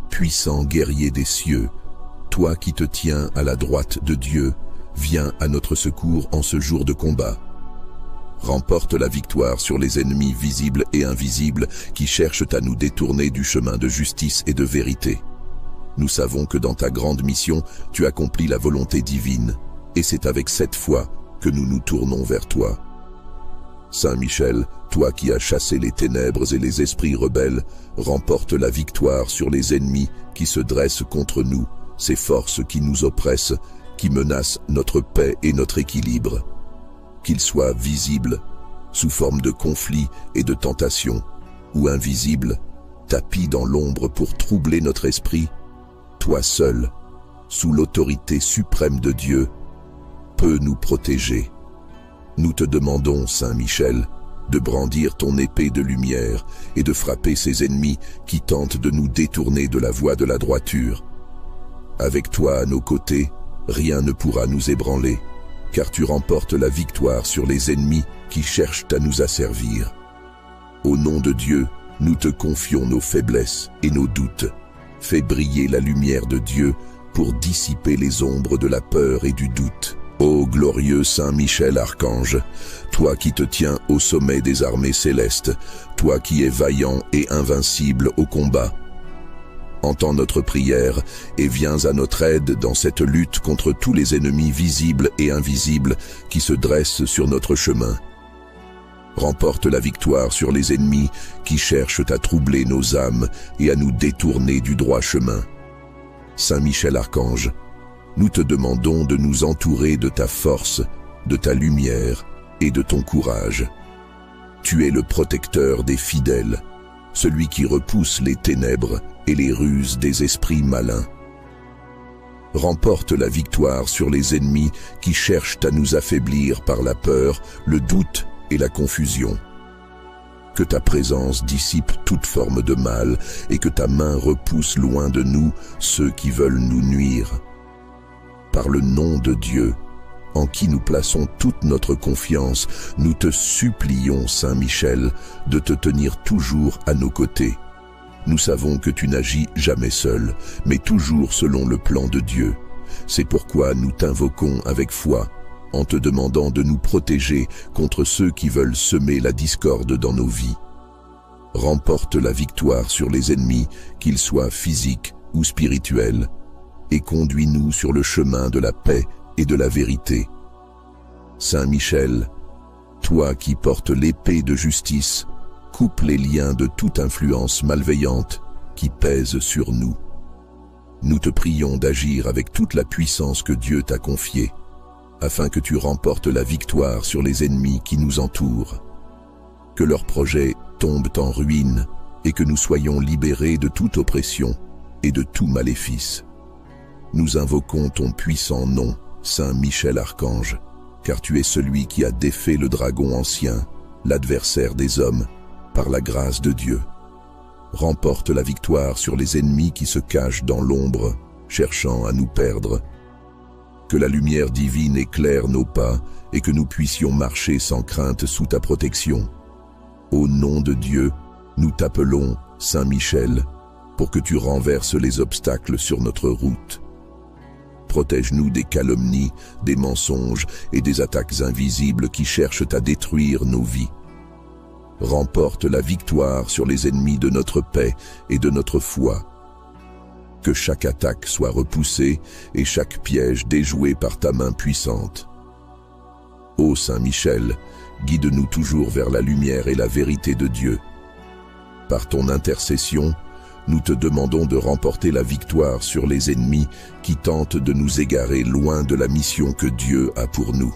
[SPEAKER 1] Puissant guerrier des cieux, toi qui te tiens à la droite de Dieu, viens à notre secours en ce jour de combat. Remporte la victoire sur les ennemis visibles et invisibles qui cherchent à nous détourner du chemin de justice et de vérité. Nous savons que dans ta grande mission, tu accomplis la volonté divine, et c'est avec cette foi que nous nous tournons vers toi. Saint Michel, toi qui as chassé les ténèbres et les esprits rebelles, remporte la victoire sur les ennemis qui se dressent contre nous, ces forces qui nous oppressent, qui menacent notre paix et notre équilibre. Qu'ils soient visibles, sous forme de conflits et de tentations, ou invisibles, tapis dans l'ombre pour troubler notre esprit, toi seul, sous l'autorité suprême de Dieu, peux nous protéger. Nous te demandons, Saint Michel, de brandir ton épée de lumière et de frapper ces ennemis qui tentent de nous détourner de la voie de la droiture. Avec toi à nos côtés, rien ne pourra nous ébranler, car tu remportes la victoire sur les ennemis qui cherchent à nous asservir. Au nom de Dieu, nous te confions nos faiblesses et nos doutes. Fais briller la lumière de Dieu pour dissiper les ombres de la peur et du doute. Ô glorieux Saint Michel Archange, toi qui te tiens au sommet des armées célestes, toi qui es vaillant et invincible au combat, entends notre prière et viens à notre aide dans cette lutte contre tous les ennemis visibles et invisibles qui se dressent sur notre chemin. Remporte la victoire sur les ennemis qui cherchent à troubler nos âmes et à nous détourner du droit chemin. Saint Michel Archange, nous te demandons de nous entourer de ta force, de ta lumière et de ton courage. Tu es le protecteur des fidèles, celui qui repousse les ténèbres et les ruses des esprits malins. Remporte la victoire sur les ennemis qui cherchent à nous affaiblir par la peur, le doute et la confusion. Que ta présence dissipe toute forme de mal et que ta main repousse loin de nous ceux qui veulent nous nuire. Par le nom de Dieu, en qui nous plaçons toute notre confiance, nous te supplions, Saint Michel, de te tenir toujours à nos côtés. Nous savons que tu n'agis jamais seul, mais toujours selon le plan de Dieu. C'est pourquoi nous t'invoquons avec foi, en te demandant de nous protéger contre ceux qui veulent semer la discorde dans nos vies. Remporte la victoire sur les ennemis, qu'ils soient physiques ou spirituels, et conduis-nous sur le chemin de la paix et de la vérité. Saint Michel, toi qui portes l'épée de justice, coupe les liens de toute influence malveillante qui pèse sur nous. nous te prions d'agir avec toute la puissance que Dieu t'a confiée, afin que tu remportes la victoire sur les ennemis qui nous entourent. Que leurs projets tombent en ruine et que nous soyons libérés de toute oppression et de tout maléfice. Nous invoquons ton puissant nom, Saint Michel Archange, car tu es celui qui a défait le dragon ancien, l'adversaire des hommes, par la grâce de Dieu. Remporte la victoire sur les ennemis qui se cachent dans l'ombre, cherchant à nous perdre. Que la lumière divine éclaire nos pas et que nous puissions marcher sans crainte sous ta protection. Au nom de Dieu, nous t'appelons Saint Michel, pour que tu renverses les obstacles sur notre route. Protège-nous des calomnies, des mensonges et des attaques invisibles qui cherchent à détruire nos vies. Remporte la victoire sur les ennemis de notre paix et de notre foi. Que chaque attaque soit repoussée et chaque piège déjoué par ta main puissante. Ô Saint Michel, guide-nous toujours vers la lumière et la vérité de Dieu. Par ton intercession, nous te demandons de remporter la victoire sur les ennemis qui tentent de nous égarer loin de la mission que Dieu a pour nous.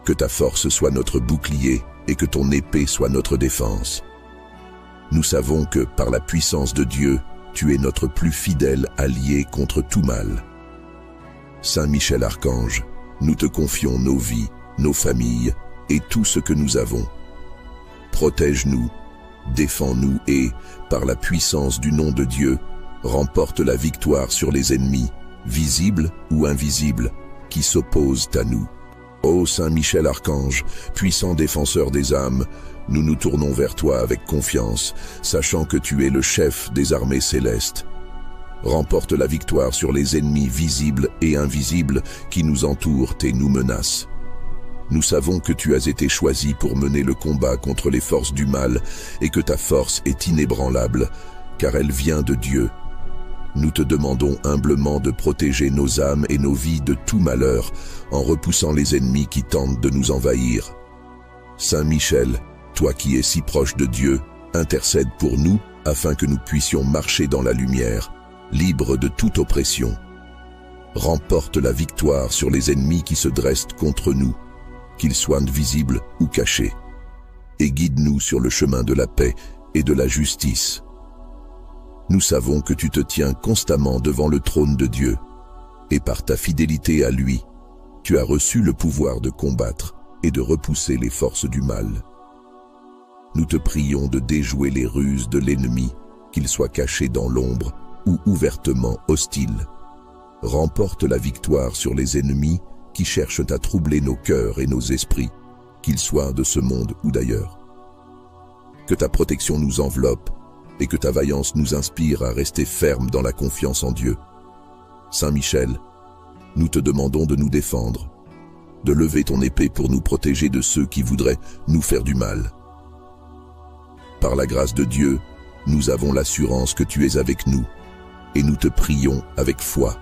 [SPEAKER 1] Que ta force soit notre bouclier et que ton épée soit notre défense. Nous savons que, par la puissance de Dieu, tu es notre plus fidèle allié contre tout mal. Saint Michel Archange, nous te confions nos vies, nos familles et tout ce que nous avons. Protège-nous, défends-nous et, par la puissance du nom de Dieu, remporte la victoire sur les ennemis, visibles ou invisibles, qui s'opposent à nous. Ô Saint Michel Archange, puissant défenseur des âmes, nous nous tournons vers toi avec confiance, sachant que tu es le chef des armées célestes. Remporte la victoire sur les ennemis visibles et invisibles qui nous entourent et nous menacent. Nous savons que tu as été choisi pour mener le combat contre les forces du mal et que ta force est inébranlable, car elle vient de Dieu. Nous te demandons humblement de protéger nos âmes et nos vies de tout malheur, en repoussant les ennemis qui tentent de nous envahir. Saint Michel, toi qui es si proche de Dieu, intercède pour nous afin que nous puissions marcher dans la lumière, libres de toute oppression. Remporte la victoire sur les ennemis qui se dressent contre nous, qu'ils soient visibles ou cachés, et guide-nous sur le chemin de la paix et de la justice. Nous savons que tu te tiens constamment devant le trône de Dieu, et par ta fidélité à lui, tu as reçu le pouvoir de combattre et de repousser les forces du mal. Nous te prions de déjouer les ruses de l'ennemi, qu'il soit caché dans l'ombre ou ouvertement hostile. Remporte la victoire sur les ennemis qui cherchent à troubler nos cœurs et nos esprits, qu'ils soient de ce monde ou d'ailleurs. Que ta protection nous enveloppe et que ta vaillance nous inspire à rester fermes dans la confiance en Dieu. Saint Michel, nous te demandons de nous défendre, de lever ton épée pour nous protéger de ceux qui voudraient nous faire du mal. Par la grâce de Dieu, nous avons l'assurance que tu es avec nous, et nous te prions avec foi.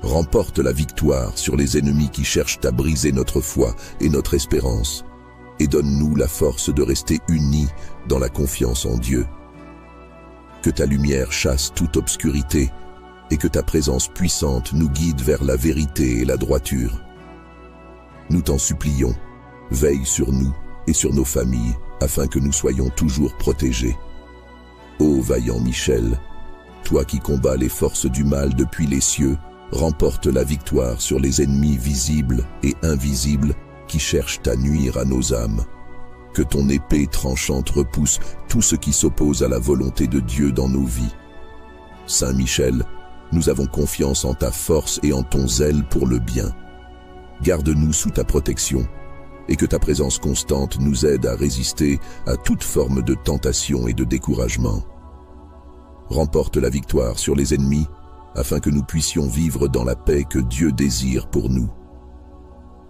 [SPEAKER 1] Remporte la victoire sur les ennemis qui cherchent à briser notre foi et notre espérance, et donne-nous la force de rester unis dans la confiance en Dieu. Que ta lumière chasse toute obscurité, et que ta présence puissante nous guide vers la vérité et la droiture. Nous t'en supplions, veille sur nous et sur nos familles, afin que nous soyons toujours protégés. Ô vaillant Michel, toi qui combats les forces du mal depuis les cieux, remporte la victoire sur les ennemis visibles et invisibles qui cherchent à nuire à nos âmes. Que ton épée tranchante repousse tout ce qui s'oppose à la volonté de Dieu dans nos vies. Saint Michel, nous avons confiance en ta force et en ton zèle pour le bien. Garde-nous sous ta protection, et que ta présence constante nous aide à résister à toute forme de tentation et de découragement. Remporte la victoire sur les ennemis, afin que nous puissions vivre dans la paix que Dieu désire pour nous.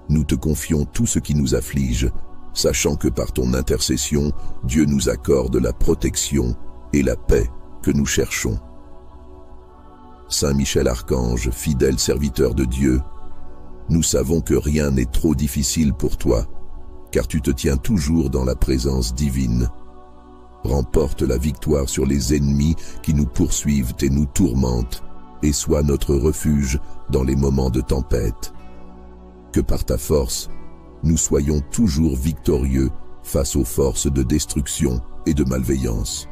[SPEAKER 1] Nous te confions tout ce qui nous afflige, sachant que par ton intercession, Dieu nous accorde la protection et la paix que nous cherchons. Saint Michel Archange, fidèle serviteur de Dieu, nous savons que rien n'est trop difficile pour toi, car tu te tiens toujours dans la présence divine. Remporte la victoire sur les ennemis qui nous poursuivent et nous tourmentent, et sois notre refuge dans les moments de tempête. Que par ta force, nous soyons toujours victorieux face aux forces de destruction et de malveillance.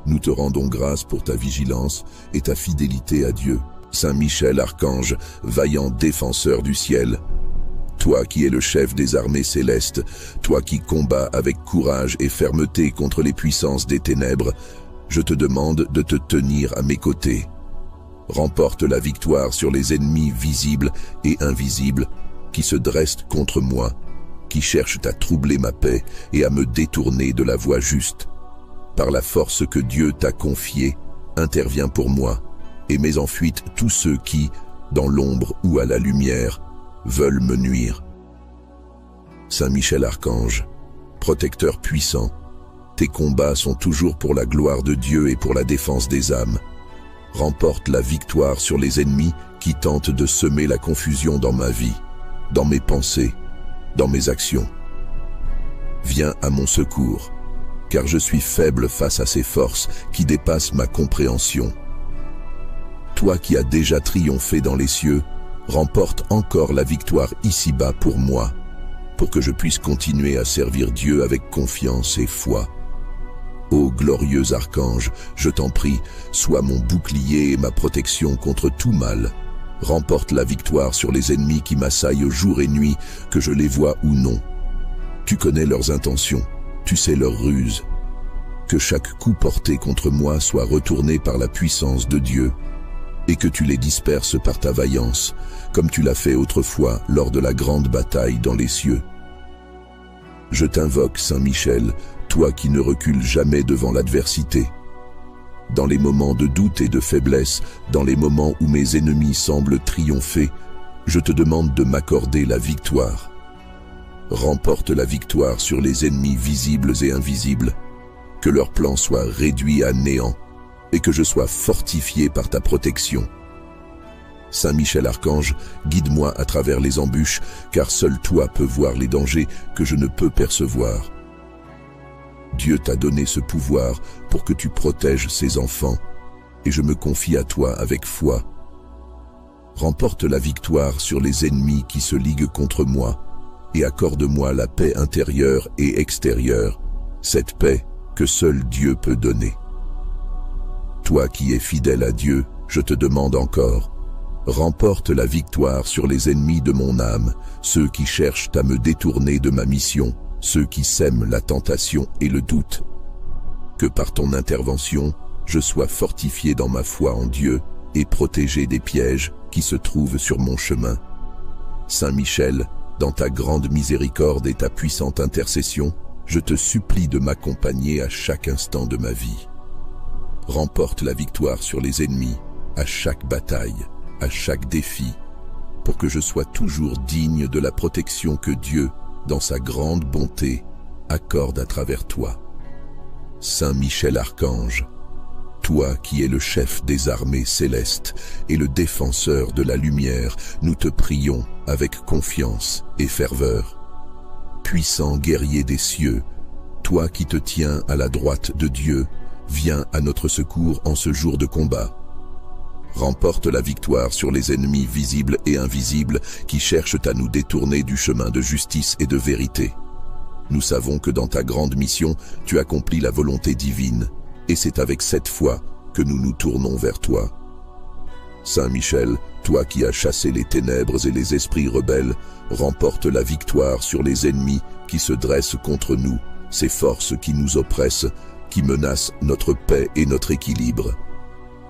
[SPEAKER 1] Nous te rendons grâce pour ta vigilance et ta fidélité à Dieu. Saint Michel, archange, vaillant défenseur du ciel, toi qui es le chef des armées célestes, toi qui combats avec courage et fermeté contre les puissances des ténèbres, je te demande de te tenir à mes côtés. Remporte la victoire sur les ennemis visibles et invisibles qui se dressent contre moi, qui cherchent à troubler ma paix et à me détourner de la voie juste. Par la force que Dieu t'a confiée, interviens pour moi et mets en fuite tous ceux qui, dans l'ombre ou à la lumière, veulent me nuire. Saint Michel Archange, protecteur puissant, tes combats sont toujours pour la gloire de Dieu et pour la défense des âmes. Remporte la victoire sur les ennemis qui tentent de semer la confusion dans ma vie, dans mes pensées, dans mes actions. Viens à mon secours, car je suis faible face à ces forces qui dépassent ma compréhension. Toi qui as déjà triomphé dans les cieux, remporte encore la victoire ici-bas pour moi, pour que je puisse continuer à servir Dieu avec confiance et foi. Ô glorieux archange, je t'en prie, sois mon bouclier et ma protection contre tout mal. Remporte la victoire sur les ennemis qui m'assaillent jour et nuit, que je les vois ou non. Tu connais leurs intentions, tu sais leurs ruses. Que chaque coup porté contre moi soit retourné par la puissance de Dieu, et que tu les disperses par ta vaillance, comme tu l'as fait autrefois lors de la grande bataille dans les cieux. Je t'invoque, Saint Michel, toi qui ne recules jamais devant l'adversité. Dans les moments de doute et de faiblesse, dans les moments où mes ennemis semblent triompher, je te demande de m'accorder la victoire. Remporte la victoire sur les ennemis visibles et invisibles, que leur plan soit réduit à néant, et que je sois fortifié par ta protection. Saint Michel Archange, guide-moi à travers les embûches, car seul toi peux voir les dangers que je ne peux percevoir. Dieu t'a donné ce pouvoir pour que tu protèges ses enfants, et je me confie à toi avec foi. Remporte la victoire sur les ennemis qui se liguent contre moi, et accorde-moi la paix intérieure et extérieure, cette paix que seul Dieu peut donner. Toi qui es fidèle à Dieu, je te demande encore, remporte la victoire sur les ennemis de mon âme, ceux qui cherchent à me détourner de ma mission, ceux qui sèment la tentation et le doute. Que par ton intervention, je sois fortifié dans ma foi en Dieu et protégé des pièges qui se trouvent sur mon chemin. Saint Michel, dans ta grande miséricorde et ta puissante intercession, je te supplie de m'accompagner à chaque instant de ma vie. Remporte la victoire sur les ennemis, à chaque bataille, à chaque défi, pour que je sois toujours digne de la protection que Dieu, dans sa grande bonté, accorde à travers toi. Saint Michel Archange, toi qui es le chef des armées célestes et le défenseur de la lumière, nous te prions avec confiance et ferveur. Puissant guerrier des cieux, toi qui te tiens à la droite de Dieu, viens à notre secours en ce jour de combat. Remporte la victoire sur les ennemis visibles et invisibles qui cherchent à nous détourner du chemin de justice et de vérité. Nous savons que dans ta grande mission, tu accomplis la volonté divine, et c'est avec cette foi que nous nous tournons vers toi. Saint Michel, toi qui as chassé les ténèbres et les esprits rebelles, remporte la victoire sur les ennemis qui se dressent contre nous, ces forces qui nous oppressent, qui menacent notre paix et notre équilibre.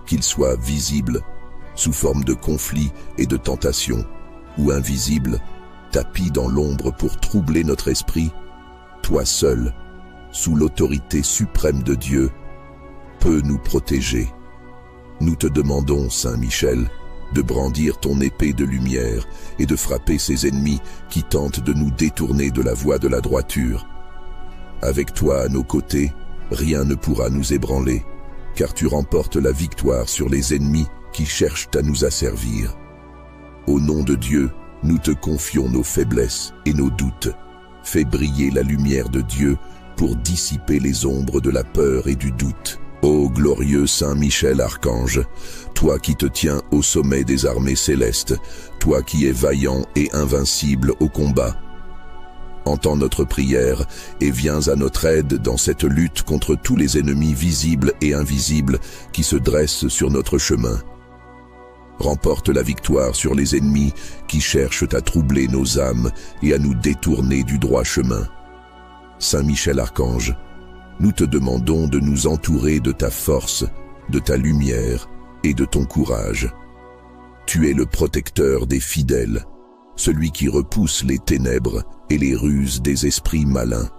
[SPEAKER 1] Qu'ils soient visibles, sous forme de conflits et de tentations, ou invisibles, tapis dans l'ombre pour troubler notre esprit, toi seul, sous l'autorité suprême de Dieu, peux nous protéger. Nous te demandons, Saint Michel, de brandir ton épée de lumière et de frapper ces ennemis qui tentent de nous détourner de la voie de la droiture. Avec toi à nos côtés, rien ne pourra nous ébranler, car tu remportes la victoire sur les ennemis qui cherchent à nous asservir. Au nom de Dieu, nous te confions nos faiblesses et nos doutes. Fais briller la lumière de Dieu pour dissiper les ombres de la peur et du doute. Ô glorieux Saint Michel Archange, toi qui te tiens au sommet des armées célestes, toi qui es vaillant et invincible au combat, entends notre prière et viens à notre aide dans cette lutte contre tous les ennemis visibles et invisibles qui se dressent sur notre chemin. Remporte la victoire sur les ennemis qui cherchent à troubler nos âmes et à nous détourner du droit chemin. Saint Michel Archange, nous te demandons de nous entourer de ta force, de ta lumière et de ton courage. Tu es le protecteur des fidèles, celui qui repousse les ténèbres et les ruses des esprits malins.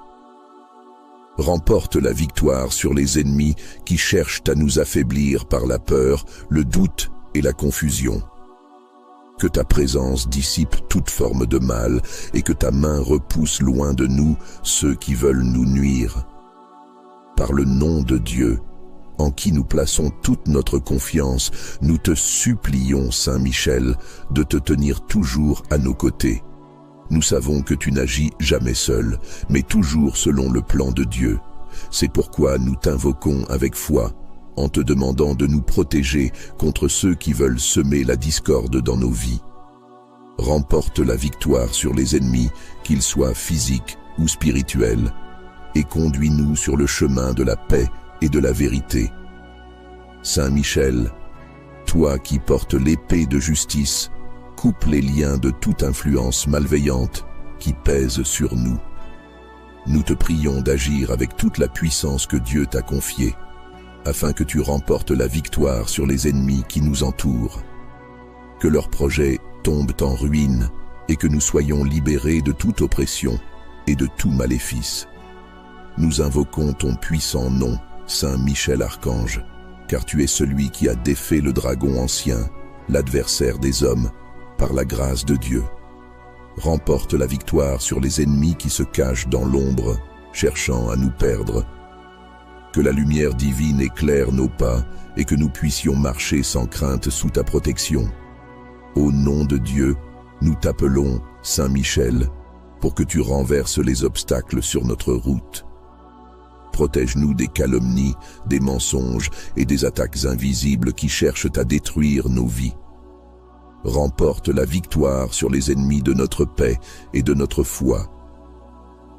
[SPEAKER 1] Remporte la victoire sur les ennemis qui cherchent à nous affaiblir par la peur, le doute et la confusion. Que ta présence dissipe toute forme de mal et que ta main repousse loin de nous ceux qui veulent nous nuire. Par le nom de Dieu, en qui nous plaçons toute notre confiance, nous te supplions, Saint Michel, de te tenir toujours à nos côtés. Nous savons que tu n'agis jamais seul, mais toujours selon le plan de Dieu. C'est pourquoi nous t'invoquons avec foi, en te demandant de nous protéger contre ceux qui veulent semer la discorde dans nos vies. Remporte la victoire sur les ennemis, qu'ils soient physiques ou spirituels, et conduis-nous sur le chemin de la paix et de la vérité. Saint Michel, toi qui portes l'épée de justice, coupe les liens de toute influence malveillante qui pèse sur nous. Nous te prions d'agir avec toute la puissance que Dieu t'a confiée, afin que tu remportes la victoire sur les ennemis qui nous entourent. Que leurs projets tombent en ruine et que nous soyons libérés de toute oppression et de tout maléfice. Nous invoquons ton puissant nom, Saint Michel Archange, car tu es celui qui a défait le dragon ancien, l'adversaire des hommes, par la grâce de Dieu. Remporte la victoire sur les ennemis qui se cachent dans l'ombre, cherchant à nous perdre. Que la lumière divine éclaire nos pas et que nous puissions marcher sans crainte sous ta protection. Au nom de Dieu, nous t'appelons, Saint Michel, pour que tu renverses les obstacles sur notre route. Protège-nous des calomnies, des mensonges et des attaques invisibles qui cherchent à détruire nos vies. Remporte la victoire sur les ennemis de notre paix et de notre foi.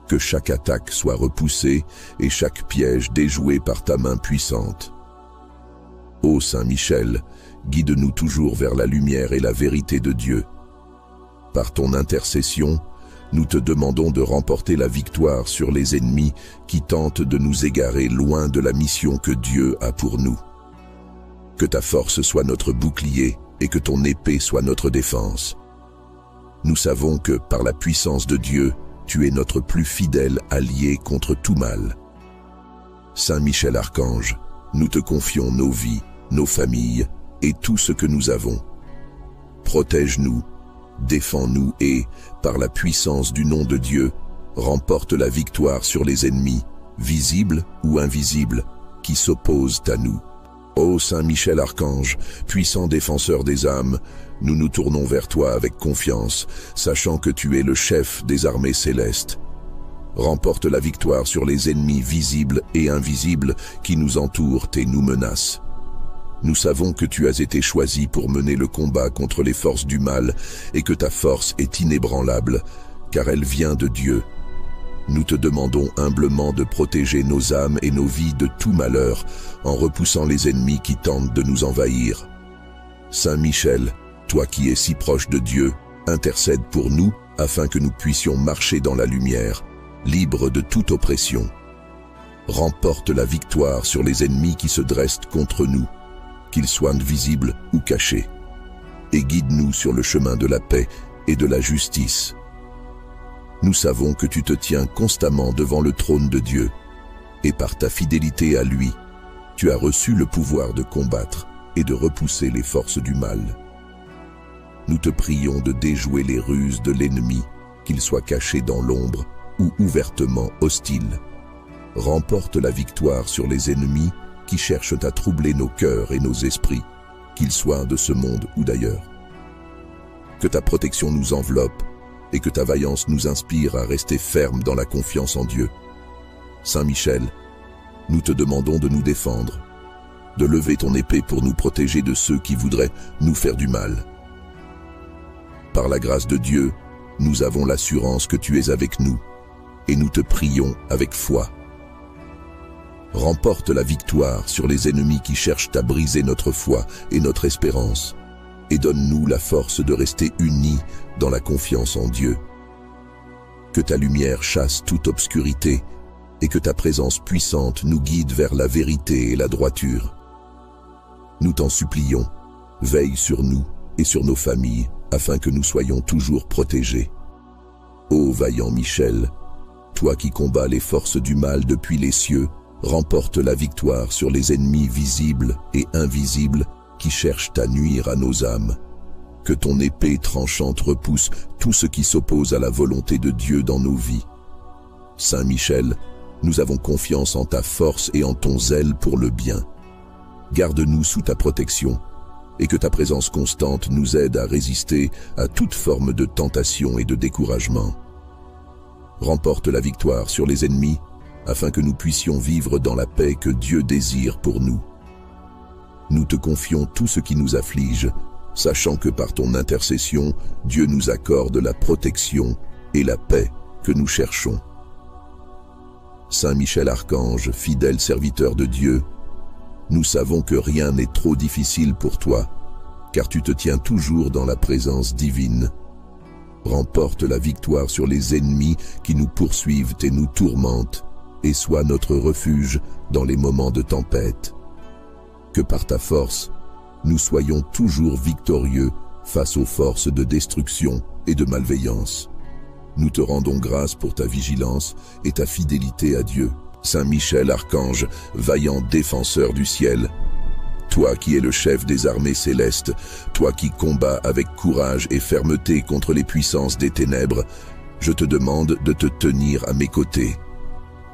[SPEAKER 1] Que chaque attaque soit repoussée et chaque piège déjoué par ta main puissante. Ô Saint Michel, guide-nous toujours vers la lumière et la vérité de Dieu. Par ton intercession, nous te demandons de remporter la victoire sur les ennemis qui tentent de nous égarer loin de la mission que Dieu a pour nous. Que ta force soit notre bouclier et que ton épée soit notre défense. Nous savons que, par la puissance de Dieu, tu es notre plus fidèle allié contre tout mal. Saint Michel Archange, nous te confions nos vies, nos familles et tout ce que nous avons. Protège-nous, défends-nous et, par la puissance du nom de Dieu, remporte la victoire sur les ennemis, visibles ou invisibles, qui s'opposent à nous. Ô Saint Michel Archange, puissant défenseur des âmes, nous nous tournons vers toi avec confiance, sachant que tu es le chef des armées célestes. Remporte la victoire sur les ennemis visibles et invisibles qui nous entourent et nous menacent. Nous savons que tu as été choisi pour mener le combat contre les forces du mal et que ta force est inébranlable, car elle vient de Dieu. Nous te demandons humblement de protéger nos âmes et nos vies de tout malheur, en repoussant les ennemis qui tentent de nous envahir. Saint Michel, toi qui es si proche de Dieu, intercède pour nous afin que nous puissions marcher dans la lumière, libres de toute oppression. Remporte la victoire sur les ennemis qui se dressent contre nous, qu'ils soient visibles ou cachés, et guide-nous sur le chemin de la paix et de la justice. Nous savons que tu te tiens constamment devant le trône de Dieu, et par ta fidélité à lui, tu as reçu le pouvoir de combattre et de repousser les forces du mal. Nous te prions de déjouer les ruses de l'ennemi, qu'il soit caché dans l'ombre ou ouvertement hostile. Remporte la victoire sur les ennemis qui cherchent à troubler nos cœurs et nos esprits, qu'ils soient de ce monde ou d'ailleurs. Que ta protection nous enveloppe et que ta vaillance nous inspire à rester fermes dans la confiance en Dieu. Saint Michel, nous te demandons de nous défendre, de lever ton épée pour nous protéger de ceux qui voudraient nous faire du mal. Par la grâce de Dieu, nous avons l'assurance que tu es avec nous, et nous te prions avec foi. Remporte la victoire sur les ennemis qui cherchent à briser notre foi et notre espérance, et donne-nous la force de rester unis dans la confiance en Dieu. Que ta lumière chasse toute obscurité, et que ta présence puissante nous guide vers la vérité et la droiture. Nous t'en supplions, veille sur nous et sur nos familles, afin que nous soyons toujours protégés. Ô vaillant Michel, toi qui combats les forces du mal depuis les cieux, remporte la victoire sur les ennemis visibles et invisibles qui cherchent à nuire à nos âmes. Que ton épée tranchante repousse tout ce qui s'oppose à la volonté de Dieu dans nos vies. Saint Michel, nous avons confiance en ta force et en ton zèle pour le bien. Garde-nous sous ta protection, et que ta présence constante nous aide à résister à toute forme de tentation et de découragement. Remporte la victoire sur les ennemis, afin que nous puissions vivre dans la paix que Dieu désire pour nous. Nous te confions tout ce qui nous afflige, sachant que par ton intercession, Dieu nous accorde la protection et la paix que nous cherchons. Saint Michel Archange, fidèle serviteur de Dieu, nous savons que rien n'est trop difficile pour toi, car tu te tiens toujours dans la présence divine. Remporte la victoire sur les ennemis qui nous poursuivent et nous tourmentent, et sois notre refuge dans les moments de tempête. Que par ta force, nous soyons toujours victorieux face aux forces de destruction et de malveillance. Nous te rendons grâce pour ta vigilance et ta fidélité à Dieu. Saint Michel Archange, vaillant défenseur du ciel, toi qui es le chef des armées célestes, toi qui combats avec courage et fermeté contre les puissances des ténèbres, je te demande de te tenir à mes côtés.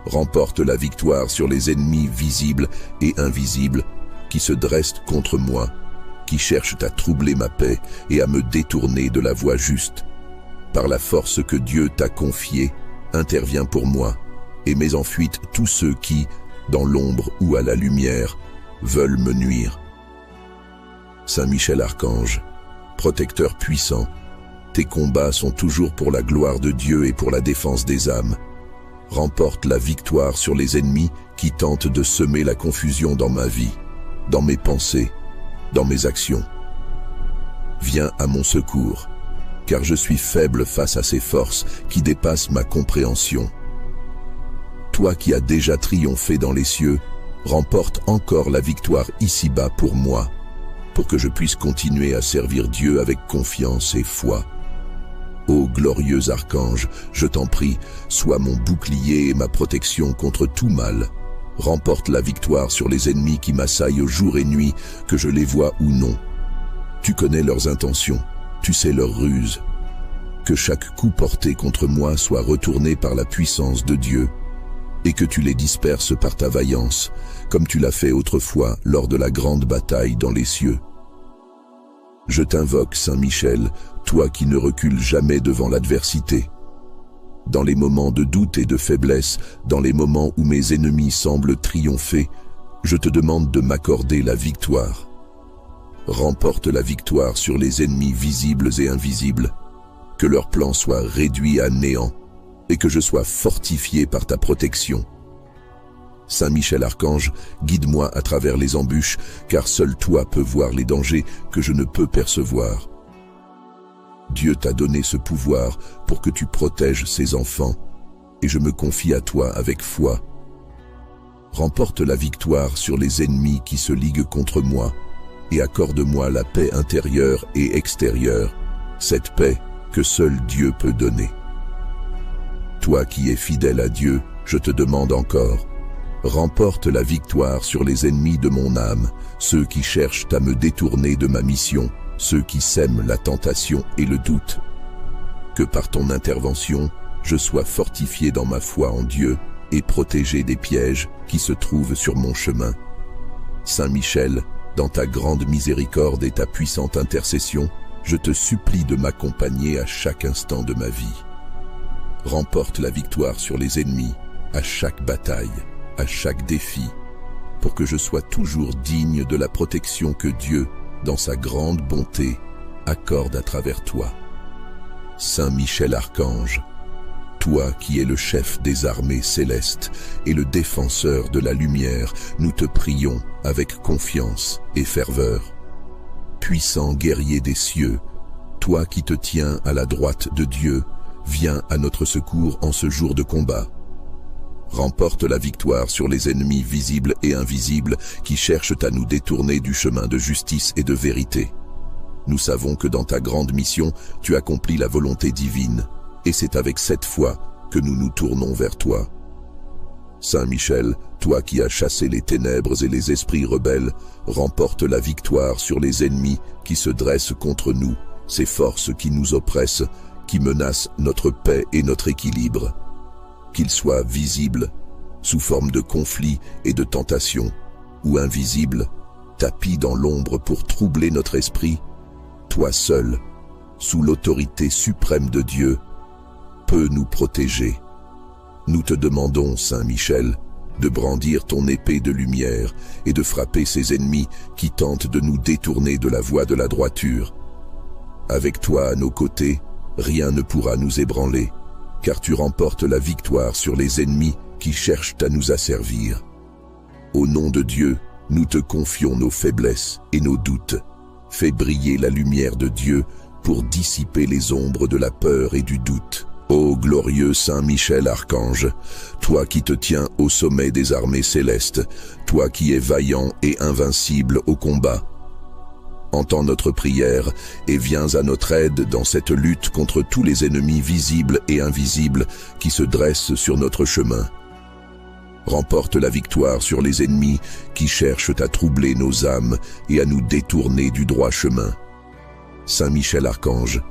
[SPEAKER 1] Remporte la victoire sur les ennemis visibles et invisibles qui se dressent contre moi, qui cherchent à troubler ma paix et à me détourner de la voie juste. Par la force que Dieu t'a confiée, interviens pour moi et mets en fuite tous ceux qui, dans l'ombre ou à la lumière, veulent me nuire. Saint Michel Archange, protecteur puissant, tes combats sont toujours pour la gloire de Dieu et pour la défense des âmes. Remporte la victoire sur les ennemis qui tentent de semer la confusion dans ma vie, dans mes pensées, dans mes actions. Viens à mon secours, car je suis faible face à ces forces qui dépassent ma compréhension. Toi qui as déjà triomphé dans les cieux, remporte encore la victoire ici-bas pour moi, pour que je puisse continuer à servir Dieu avec confiance et foi. Ô glorieux archange, je t'en prie, sois mon bouclier et ma protection contre tout mal. Remporte la victoire sur les ennemis qui m'assaillent jour et nuit, que je les vois ou non. Tu connais leurs intentions, tu sais leurs ruses. Que chaque coup porté contre moi soit retourné par la puissance de Dieu, et que tu les disperses par ta vaillance, comme tu l'as fait autrefois lors de la grande bataille dans les cieux. Je t'invoque, Saint Michel, toi qui ne recules jamais devant l'adversité. Dans les moments de doute et de faiblesse, dans les moments où mes ennemis semblent triompher, je te demande de m'accorder la victoire. Remporte la victoire sur les ennemis visibles et invisibles, que leur plan soit réduit à néant, et que je sois fortifié par ta protection. Saint Michel Archange, guide-moi à travers les embûches, car seul toi peux voir les dangers que je ne peux percevoir. Dieu t'a donné ce pouvoir pour que tu protèges ses enfants, et je me confie à toi avec foi. Remporte la victoire sur les ennemis qui se liguent contre moi, et accorde-moi la paix intérieure et extérieure, cette paix que seul Dieu peut donner. Toi qui es fidèle à Dieu, je te demande encore, remporte la victoire sur les ennemis de mon âme, ceux qui cherchent à me détourner de ma mission, ceux qui sèment la tentation et le doute. Que par ton intervention, je sois fortifié dans ma foi en Dieu et protégé des pièges qui se trouvent sur mon chemin. Saint Michel, dans ta grande miséricorde et ta puissante intercession, je te supplie de m'accompagner à chaque instant de ma vie. Remporte la victoire sur les ennemis, à chaque bataille, à chaque défi, pour que je sois toujours digne de la protection que Dieu, dans sa grande bonté, accorde à travers toi. Saint Michel Archange, toi qui es le chef des armées célestes et le défenseur de la lumière, nous te prions avec confiance et ferveur. Puissant guerrier des cieux, toi qui te tiens à la droite de Dieu, viens à notre secours en ce jour de combat. Remporte la victoire sur les ennemis visibles et invisibles qui cherchent à nous détourner du chemin de justice et de vérité. Nous savons que dans ta grande mission, tu accomplis la volonté divine, et c'est avec cette foi que nous nous tournons vers toi. Saint Michel, toi qui as chassé les ténèbres et les esprits rebelles, remporte la victoire sur les ennemis qui se dressent contre nous, ces forces qui nous oppressent, qui menacent notre paix et notre équilibre. Qu'ils soient visibles, sous forme de conflits et de tentations, ou invisibles, tapis dans l'ombre pour troubler notre esprit, toi seul, sous l'autorité suprême de Dieu, peux nous protéger. Nous te demandons, Saint Michel, de brandir ton épée de lumière et de frapper ces ennemis qui tentent de nous détourner de la voie de la droiture. Avec toi à nos côtés, rien ne pourra nous ébranler, car tu remportes la victoire sur les ennemis qui cherchent à nous asservir. Au nom de Dieu, nous te confions nos faiblesses et nos doutes. Fais briller la lumière de Dieu pour dissiper les ombres de la peur et du doute. Ô glorieux Saint Michel Archange, toi qui te tiens au sommet des armées célestes, toi qui es vaillant et invincible au combat, entends notre prière et viens à notre aide dans cette lutte contre tous les ennemis visibles et invisibles qui se dressent sur notre chemin. Remporte la victoire sur les ennemis qui cherchent à troubler nos âmes et à nous détourner du droit chemin. Saint Michel Archange,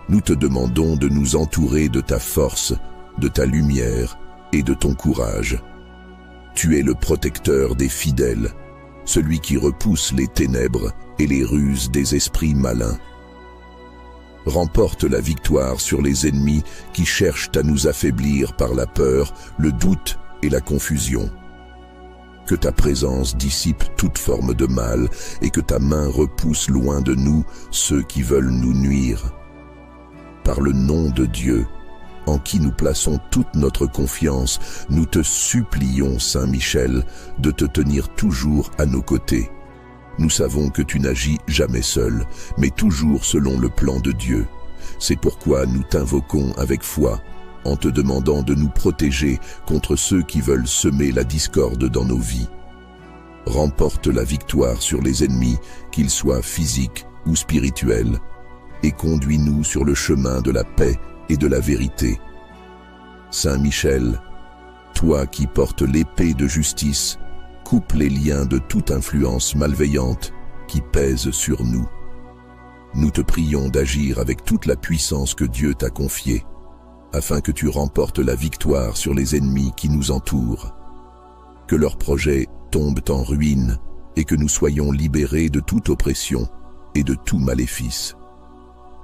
[SPEAKER 1] nous te demandons de nous entourer de ta force, de ta lumière et de ton courage. Tu es le protecteur des fidèles, celui qui repousse les ténèbres et les ruses des esprits malins. Remporte la victoire sur les ennemis qui cherchent à nous affaiblir par la peur, le doute et la confusion. Que ta présence dissipe toute forme de mal et que ta main repousse loin de nous ceux qui veulent nous nuire. Par le nom de Dieu, en qui nous plaçons toute notre confiance, nous te supplions, Saint Michel, de te tenir toujours à nos côtés. Nous savons que tu n'agis jamais seul, mais toujours selon le plan de Dieu. C'est pourquoi nous t'invoquons avec foi, en te demandant de nous protéger contre ceux qui veulent semer la discorde dans nos vies. Remporte la victoire sur les ennemis, qu'ils soient physiques ou spirituels, et conduis-nous sur le chemin de la paix et de la vérité. Saint Michel, toi qui portes l'épée de justice, coupe les liens de toute influence malveillante qui pèse sur nous. Nous te prions d'agir avec toute la puissance que Dieu t'a confiée, afin que tu remportes la victoire sur les ennemis qui nous entourent. Que leurs projets tombent en ruine et que nous soyons libérés de toute oppression et de tout maléfice.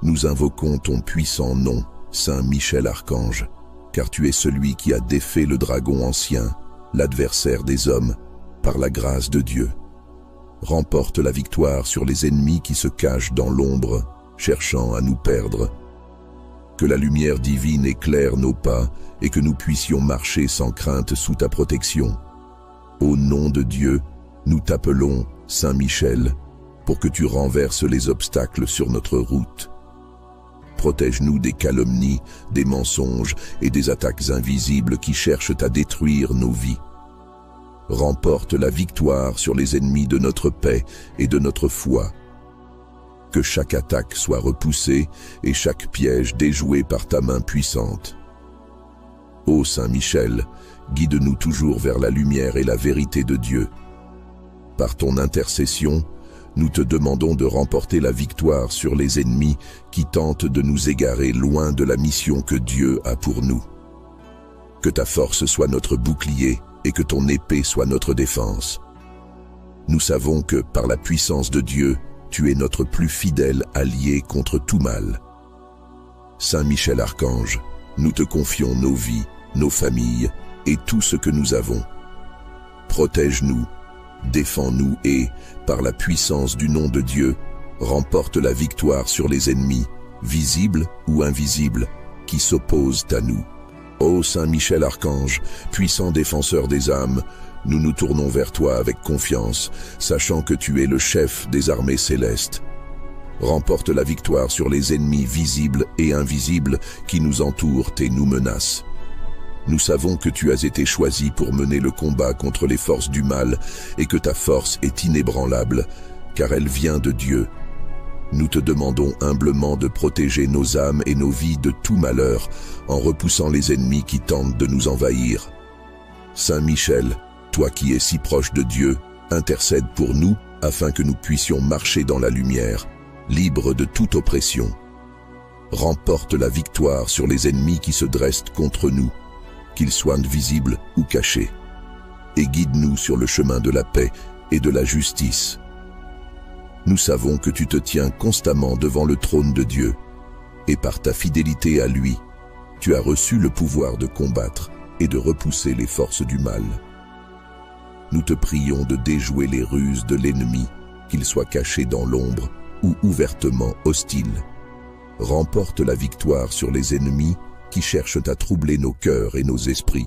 [SPEAKER 1] Nous invoquons ton puissant nom, Saint Michel Archange, car tu es celui qui a défait le dragon ancien, l'adversaire des hommes, par la grâce de Dieu. Remporte la victoire sur les ennemis qui se cachent dans l'ombre, cherchant à nous perdre. Que la lumière divine éclaire nos pas et que nous puissions marcher sans crainte sous ta protection. Au nom de Dieu, nous t'appelons, Saint Michel, pour que tu renverses les obstacles sur notre route. Protège-nous des calomnies, des mensonges et des attaques invisibles qui cherchent à détruire nos vies. Remporte la victoire sur les ennemis de notre paix et de notre foi. Que chaque attaque soit repoussée et chaque piège déjoué par ta main puissante. Ô Saint Michel, guide-nous toujours vers la lumière et la vérité de Dieu. Par ton intercession, nous te demandons de remporter la victoire sur les ennemis qui tentent de nous égarer loin de la mission que Dieu a pour nous. Que ta force soit notre bouclier et que ton épée soit notre défense. Nous savons que, par la puissance de Dieu, tu es notre plus fidèle allié contre tout mal. Saint Michel Archange, nous te confions nos vies, nos familles, et tout ce que nous avons. Protège-nous, défends-nous et, par la puissance du nom de Dieu, remporte la victoire sur les ennemis, visibles ou invisibles, qui s'opposent à nous. Ô Saint Michel Archange, puissant défenseur des âmes, nous nous tournons vers toi avec confiance, sachant que tu es le chef des armées célestes. Remporte la victoire sur les ennemis visibles et invisibles qui nous entourent et nous menacent. Nous savons que tu as été choisi pour mener le combat contre les forces du mal et que ta force est inébranlable, car elle vient de Dieu. Nous te demandons humblement de protéger nos âmes et nos vies de tout malheur, en repoussant les ennemis qui tentent de nous envahir. Saint Michel, toi qui es si proche de Dieu, intercède pour nous afin que nous puissions marcher dans la lumière, libres de toute oppression. Remporte la victoire sur les ennemis qui se dressent contre nous, qu'ils soient visibles ou cachés, et guide-nous sur le chemin de la paix et de la justice. Nous savons que tu te tiens constamment devant le trône de Dieu, et par ta fidélité à lui, tu as reçu le pouvoir de combattre et de repousser les forces du mal. Nous te prions de déjouer les ruses de l'ennemi, qu'il soit caché dans l'ombre ou ouvertement hostile. Remporte la victoire sur les ennemis qui cherchent à troubler nos cœurs et nos esprits,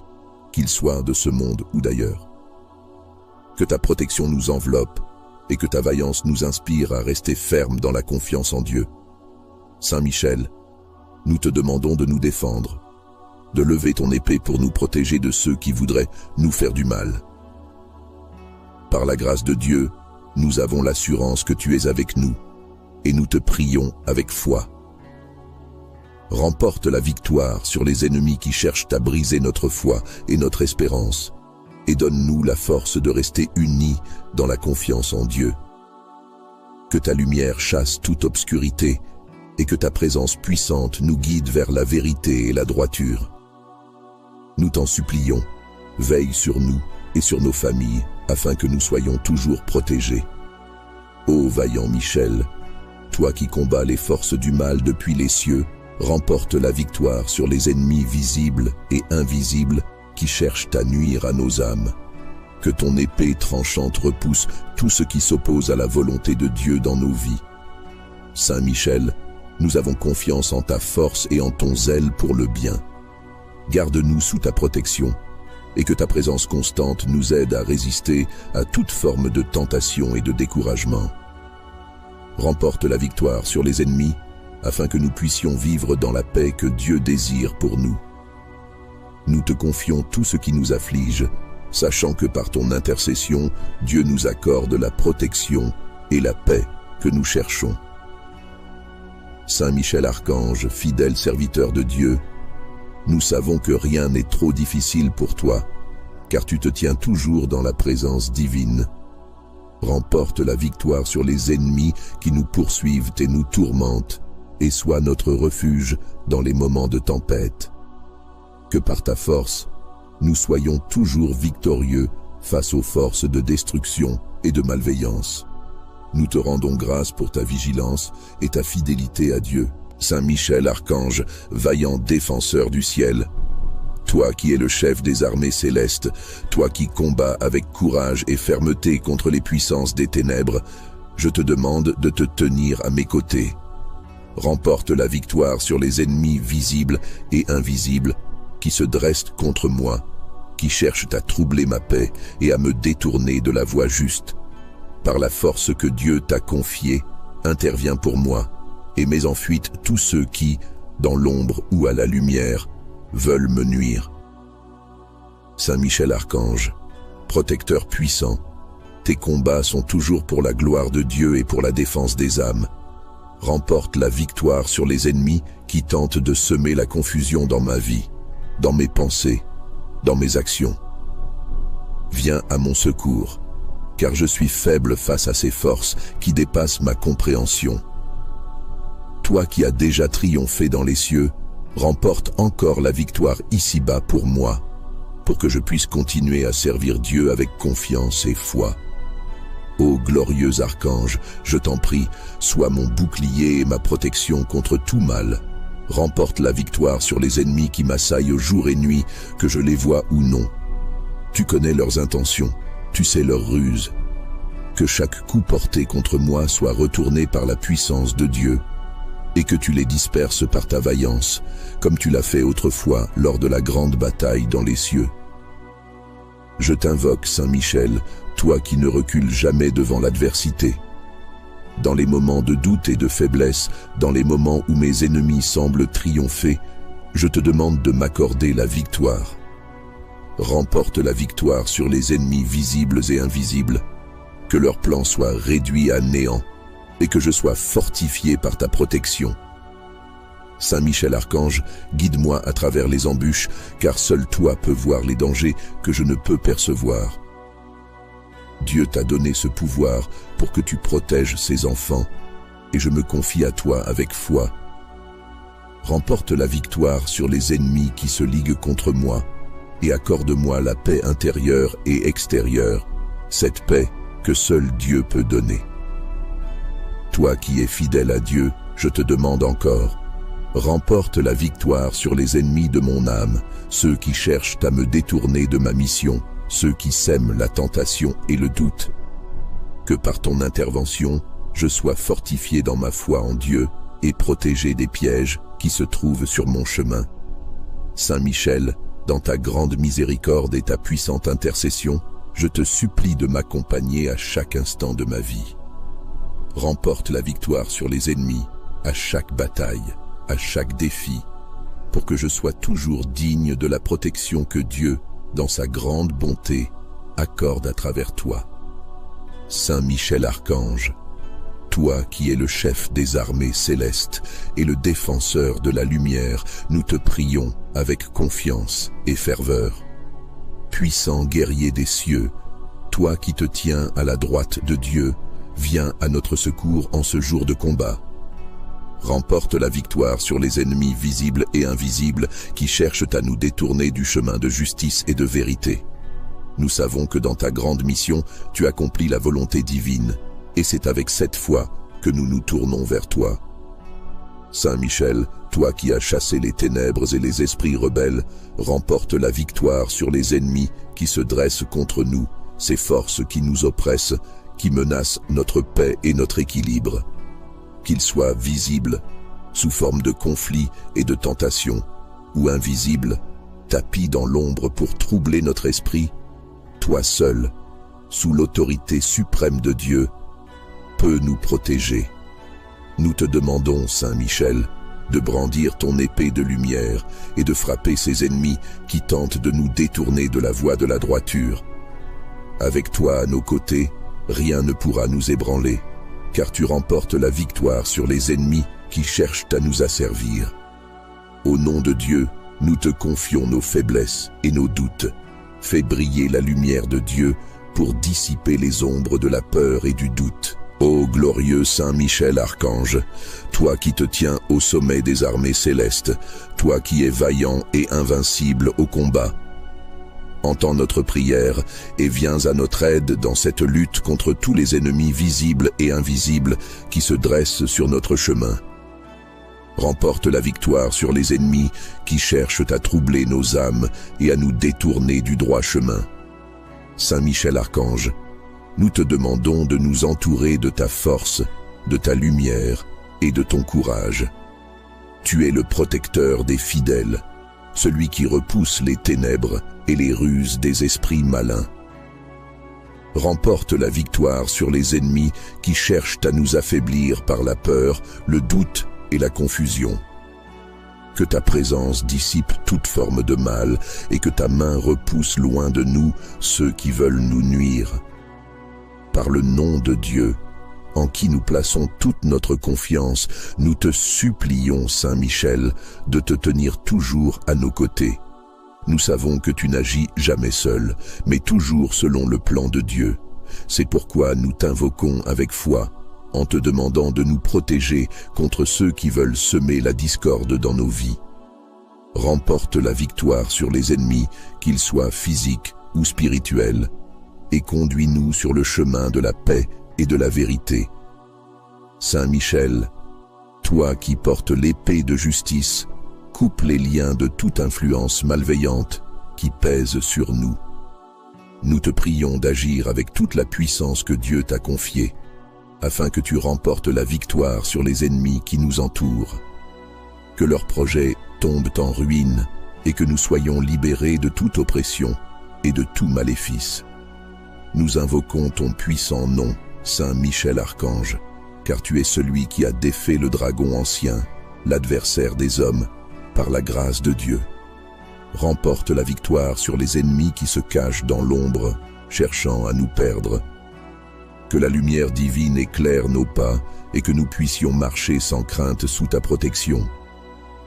[SPEAKER 1] qu'ils soient de ce monde ou d'ailleurs. Que ta protection nous enveloppe et que ta vaillance nous inspire à rester fermes dans la confiance en Dieu. Saint Michel, nous te demandons de nous défendre, de lever ton épée pour nous protéger de ceux qui voudraient nous faire du mal. Par la grâce de Dieu, nous avons l'assurance que tu es avec nous, et nous te prions avec foi. Remporte la victoire sur les ennemis qui cherchent à briser notre foi et notre espérance, et donne-nous la force de rester unis dans la confiance en Dieu. Que ta lumière chasse toute obscurité, et que ta présence puissante nous guide vers la vérité et la droiture. Nous t'en supplions, veille sur nous et sur nos familles, afin que nous soyons toujours protégés. Ô vaillant Michel, toi qui combats les forces du mal depuis les cieux, remporte la victoire sur les ennemis visibles et invisibles qui cherchent à nuire à nos âmes. Que ton épée tranchante repousse tout ce qui s'oppose à la volonté de Dieu dans nos vies. Saint Michel, nous avons confiance en ta force et en ton zèle pour le bien. Garde-nous sous ta protection, et que ta présence constante nous aide à résister à toute forme de tentation et de découragement. Remporte la victoire sur les ennemis, afin que nous puissions vivre dans la paix que Dieu désire pour nous. Nous te confions tout ce qui nous afflige, sachant que par ton intercession, Dieu nous accorde la protection et la paix que nous cherchons. Saint Michel Archange, fidèle serviteur de Dieu, nous savons que rien n'est trop difficile pour toi, car tu te tiens toujours dans la présence divine. Remporte la victoire sur les ennemis qui nous poursuivent et nous tourmentent, et sois notre refuge dans les moments de tempête. Que par ta force, nous soyons toujours victorieux face aux forces de destruction et de malveillance. Nous te rendons grâce pour ta vigilance et ta fidélité à Dieu. Saint Michel Archange, vaillant défenseur du ciel, toi qui es le chef des armées célestes, toi qui combats avec courage et fermeté contre les puissances des ténèbres, je te demande de te tenir à mes côtés. Remporte la victoire sur les ennemis visibles et invisibles qui se dressent contre moi, qui cherchent à troubler ma paix et à me détourner de la voie juste. Par la force que Dieu t'a confiée, interviens pour moi et mets en fuite tous ceux qui, dans l'ombre ou à la lumière, veulent me nuire. Saint Michel Archange, protecteur puissant, tes combats sont toujours pour la gloire de Dieu et pour la défense des âmes. Remporte la victoire sur les ennemis qui tentent de semer la confusion dans ma vie, dans mes pensées, dans mes actions. Viens à mon secours, car je suis faible face à ces forces qui dépassent ma compréhension. Toi qui as déjà triomphé dans les cieux, remporte encore la victoire ici-bas pour moi, pour que je puisse continuer à servir Dieu avec confiance et foi. Ô glorieux archange, je t'en prie, sois mon bouclier et ma protection contre tout mal. remporte la victoire sur les ennemis qui m'assaillent jour et nuit, que je les vois ou non. Tu connais leurs intentions, tu sais leurs ruses. Que chaque coup porté contre moi soit retourné par la puissance de Dieu, et que tu les disperses par ta vaillance, comme tu l'as fait autrefois lors de la grande bataille dans les cieux. Je t'invoque, Saint Michel, toi qui ne recules jamais devant l'adversité. Dans les moments de doute et de faiblesse, dans les moments où mes ennemis semblent triompher, je te demande de m'accorder la victoire. Remporte la victoire sur les ennemis visibles et invisibles, que leur plan soit réduit à néant, et que je sois fortifié par ta protection. Saint Michel Archange, guide-moi à travers les embûches, car seul toi peux voir les dangers que je ne peux percevoir. Dieu t'a donné ce pouvoir pour que tu protèges ses enfants, et je me confie à toi avec foi. Remporte la victoire sur les ennemis qui se liguent contre moi, et accorde-moi la paix intérieure et extérieure, cette paix que seul Dieu peut donner. Toi qui es fidèle à Dieu, je te demande encore, remporte la victoire sur les ennemis de mon âme, ceux qui cherchent à me détourner de ma mission, ceux qui sèment la tentation et le doute. Que par ton intervention, je sois fortifié dans ma foi en Dieu et protégé des pièges qui se trouvent sur mon chemin. Saint Michel, dans ta grande miséricorde et ta puissante intercession, je te supplie de m'accompagner à chaque instant de ma vie. Remporte la victoire sur les ennemis, à chaque bataille, à chaque défi, pour que je sois toujours digne de la protection que Dieu, dans sa grande bonté, accorde à travers toi. Saint Michel Archange, toi qui es le chef des armées célestes et le défenseur de la lumière, nous te prions avec confiance et ferveur. Puissant guerrier des cieux, toi qui te tiens à la droite de Dieu, viens à notre secours en ce jour de combat. Remporte la victoire sur les ennemis visibles et invisibles qui cherchent à nous détourner du chemin de justice et de vérité. Nous savons que dans ta grande mission, tu accomplis la volonté divine, et c'est avec cette foi que nous nous tournons vers toi. Saint Michel, toi qui as chassé les ténèbres et les esprits rebelles, remporte la victoire sur les ennemis qui se dressent contre nous, ces forces qui nous oppressent, qui menacent notre paix et notre équilibre. Qu'ils soient visibles, sous forme de conflits et de tentations, ou invisibles, tapis dans l'ombre pour troubler notre esprit, toi seul, sous l'autorité suprême de Dieu, peux nous protéger. Nous te demandons, Saint Michel, de brandir ton épée de lumière et de frapper ces ennemis qui tentent de nous détourner de la voie de la droiture. Avec toi à nos côtés, rien ne pourra nous ébranler, car tu remportes la victoire sur les ennemis qui cherchent à nous asservir. Au nom de Dieu, nous te confions nos faiblesses et nos doutes. Fais briller la lumière de Dieu pour dissiper les ombres de la peur et du doute. Ô glorieux Saint Michel Archange, toi qui te tiens au sommet des armées célestes, toi qui es vaillant et invincible au combat, entends notre prière et viens à notre aide dans cette lutte contre tous les ennemis visibles et invisibles qui se dressent sur notre chemin. Remporte la victoire sur les ennemis qui cherchent à troubler nos âmes et à nous détourner du droit chemin. Saint Michel Archange, nous te demandons de nous entourer de ta force, de ta lumière et de ton courage. Tu es le protecteur des fidèles, celui qui repousse les ténèbres et les ruses des esprits malins. Remporte la victoire sur les ennemis qui cherchent à nous affaiblir par la peur, le doute et la confusion. Que ta présence dissipe toute forme de mal et que ta main repousse loin de nous ceux qui veulent nous nuire. Par le nom de Dieu, en qui nous plaçons toute notre confiance, nous te supplions, Saint Michel, de te tenir toujours à nos côtés. Nous savons que tu n'agis jamais seul, mais toujours selon le plan de Dieu. C'est pourquoi nous t'invoquons avec foi, en te demandant de nous protéger contre ceux qui veulent semer la discorde dans nos vies. Remporte la victoire sur les ennemis, qu'ils soient physiques ou spirituels, et conduis-nous sur le chemin de la paix et de la vérité. Saint Michel, toi qui portes l'épée de justice, coupe les liens de toute influence malveillante qui pèse sur nous. Nous te prions d'agir avec toute la puissance que Dieu t'a confiée, afin que tu remportes la victoire sur les ennemis qui nous entourent. Que leurs projets tombent en ruine et que nous soyons libérés de toute oppression et de tout maléfice. Nous invoquons ton puissant nom, Saint Michel Archange, car tu es celui qui a défait le dragon ancien, l'adversaire des hommes, par la grâce de Dieu. Remporte la victoire sur les ennemis qui se cachent dans l'ombre, cherchant à nous perdre. Que la lumière divine éclaire nos pas et que nous puissions marcher sans crainte sous ta protection.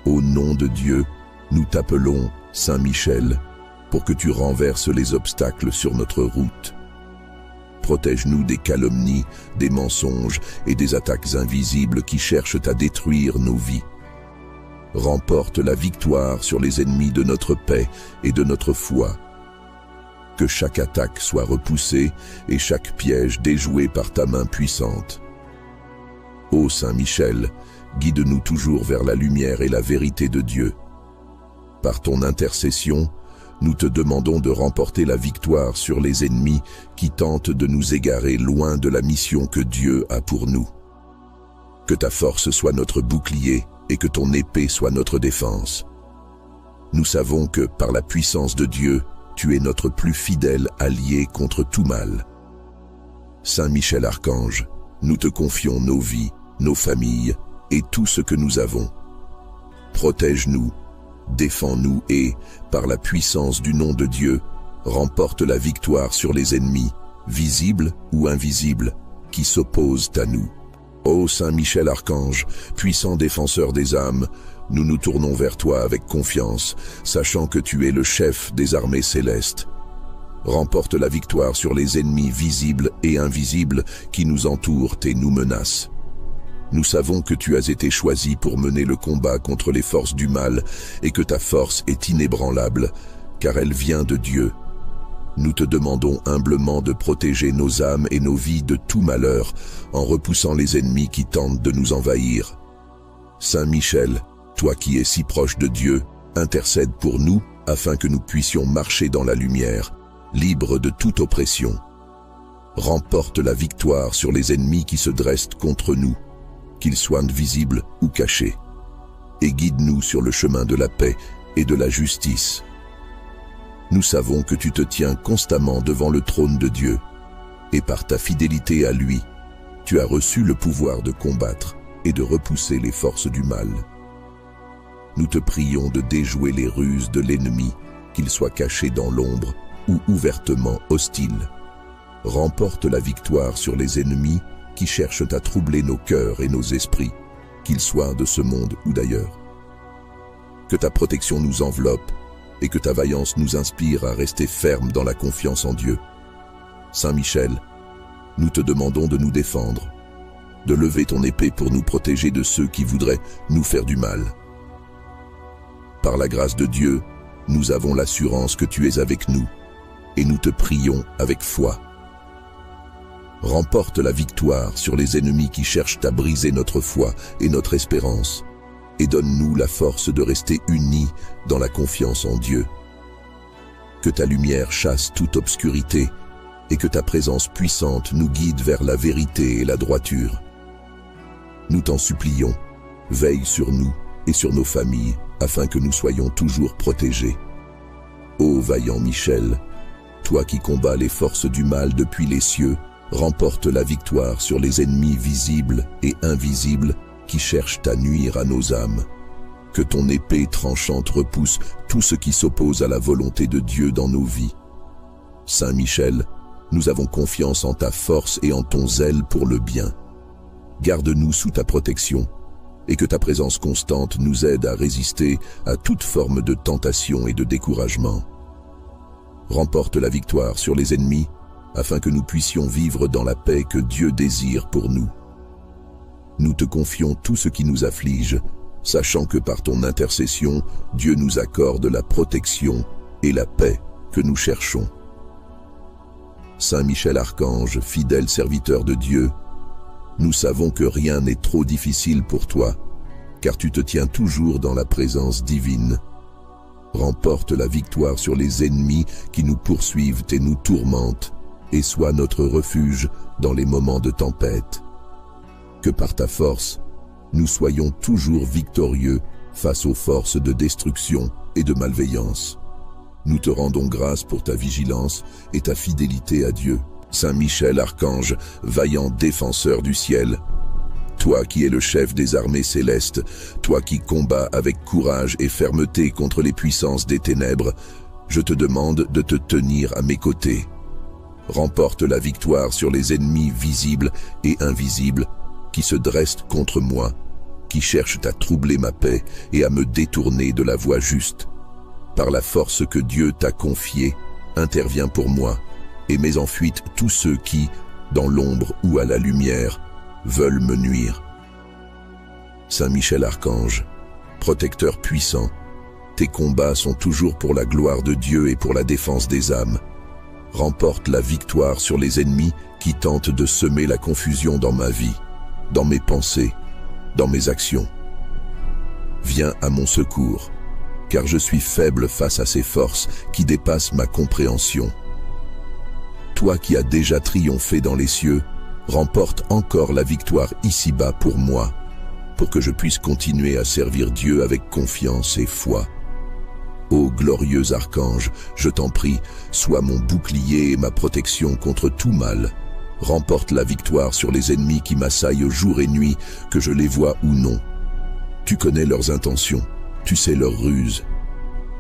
[SPEAKER 1] Au nom de Dieu, nous t'appelons Saint Michel, pour que tu renverses les obstacles sur notre route. Protège-nous des calomnies, des mensonges et des attaques invisibles qui cherchent à détruire nos vies. Remporte la victoire sur les ennemis de notre paix et de notre foi. Que chaque attaque soit repoussée et chaque piège déjoué par ta main puissante. Ô Saint Michel, guide-nous toujours vers la lumière et la vérité de Dieu. Par ton intercession, nous te demandons de remporter la victoire sur les ennemis qui tentent de nous égarer loin de la mission que Dieu a pour nous. Que ta force soit notre bouclier et que ton épée soit notre défense. Nous savons que, par la puissance de Dieu, tu es notre plus fidèle allié contre tout mal. Saint Michel Archange, nous te confions nos vies, nos familles et tout ce que nous avons. Protège-nous, défends-nous et, par la puissance du nom de Dieu, remporte la victoire sur les ennemis, visibles ou invisibles, qui s'opposent à nous. Ô Saint Michel Archange, puissant défenseur des âmes, nous nous tournons vers toi avec confiance, sachant que tu es le chef des armées célestes. Remporte la victoire sur les ennemis visibles et invisibles qui nous entourent et nous menacent. Nous savons que tu as été choisi pour mener le combat contre les forces du mal et que ta force est inébranlable, car elle vient de Dieu. Nous te demandons humblement de protéger nos âmes et nos vies de tout malheur, en repoussant les ennemis qui tentent de nous envahir. Saint Michel, toi qui es si proche de Dieu, intercède pour nous afin que nous puissions marcher dans la lumière, libres de toute oppression. Remporte la victoire sur les ennemis qui se dressent contre nous, qu'ils soient visibles ou cachés, et guide-nous sur le chemin de la paix et de la justice. Nous savons que tu te tiens constamment devant le trône de Dieu, et par ta fidélité à lui, tu as reçu le pouvoir de combattre et de repousser les forces du mal. Nous te prions de déjouer les ruses de l'ennemi, qu'il soit caché dans l'ombre ou ouvertement hostile. Remporte la victoire sur les ennemis qui cherchent à troubler nos cœurs et nos esprits, qu'ils soient de ce monde ou d'ailleurs. Que ta protection nous enveloppe et que ta vaillance nous inspire à rester fermes dans la confiance en Dieu. Saint Michel, nous te demandons de nous défendre, de lever ton épée pour nous protéger de ceux qui voudraient nous faire du mal. Par la grâce de Dieu, nous avons l'assurance que tu es avec nous, et nous te prions avec foi. Remporte la victoire sur les ennemis qui cherchent à briser notre foi et notre espérance, et donne-nous la force de rester unis dans la confiance en Dieu. Que ta lumière chasse toute obscurité, et que ta présence puissante nous guide vers la vérité et la droiture. Nous t'en supplions, veille sur nous et sur nos familles, afin que nous soyons toujours protégés. Ô vaillant Michel, toi qui combats les forces du mal depuis les cieux, remporte la victoire sur les ennemis visibles et invisibles qui cherchent à nuire à nos âmes. Que ton épée tranchante repousse tout ce qui s'oppose à la volonté de Dieu dans nos vies. Saint Michel, nous avons confiance en ta force et en ton zèle pour le bien. Garde-nous sous ta protection, et que ta présence constante nous aide à résister à toute forme de tentation et de découragement. Remporte la victoire sur les ennemis, afin que nous puissions vivre dans la paix que Dieu désire pour nous. Nous te confions tout ce qui nous afflige, sachant que par ton intercession, Dieu nous accorde la protection et la paix que nous cherchons. Saint Michel Archange, fidèle serviteur de Dieu, nous savons que rien n'est trop difficile pour toi car tu te tiens toujours dans la présence divine. Remporte la victoire sur les ennemis qui nous poursuivent et nous tourmentent, et sois notre refuge dans les moments de tempête. Que par ta force, nous soyons toujours victorieux face aux forces de destruction et de malveillance. Nous te rendons grâce pour ta vigilance et ta fidélité à Dieu. Saint Michel, archange, vaillant défenseur du ciel, toi qui es le chef des armées célestes, toi qui combats avec courage et fermeté contre les puissances des ténèbres, je te demande de te tenir à mes côtés. Remporte la victoire sur les ennemis visibles et invisibles qui se dressent contre moi, qui cherchent à troubler ma paix et à me détourner de la voie juste. Par la force que Dieu t'a confiée, interviens pour moi et mets en fuite tous ceux qui, dans l'ombre ou à la lumière, veulent me nuire. Saint Michel Archange, protecteur puissant, tes combats sont toujours pour la gloire de Dieu et pour la défense des âmes. Remporte la victoire sur les ennemis qui tentent de semer la confusion dans ma vie, dans mes pensées, dans mes actions. Viens à mon secours, car je suis faible face à ces forces qui dépassent ma compréhension. Toi qui as déjà triomphé dans les cieux, remporte encore la victoire ici-bas pour moi, pour que je puisse continuer à servir Dieu avec confiance et foi. Ô glorieux archange, je t'en prie, sois mon bouclier et ma protection contre tout mal. Remporte la victoire sur les ennemis qui m'assaillent jour et nuit, que je les vois ou non. Tu connais leurs intentions, tu sais leurs ruses.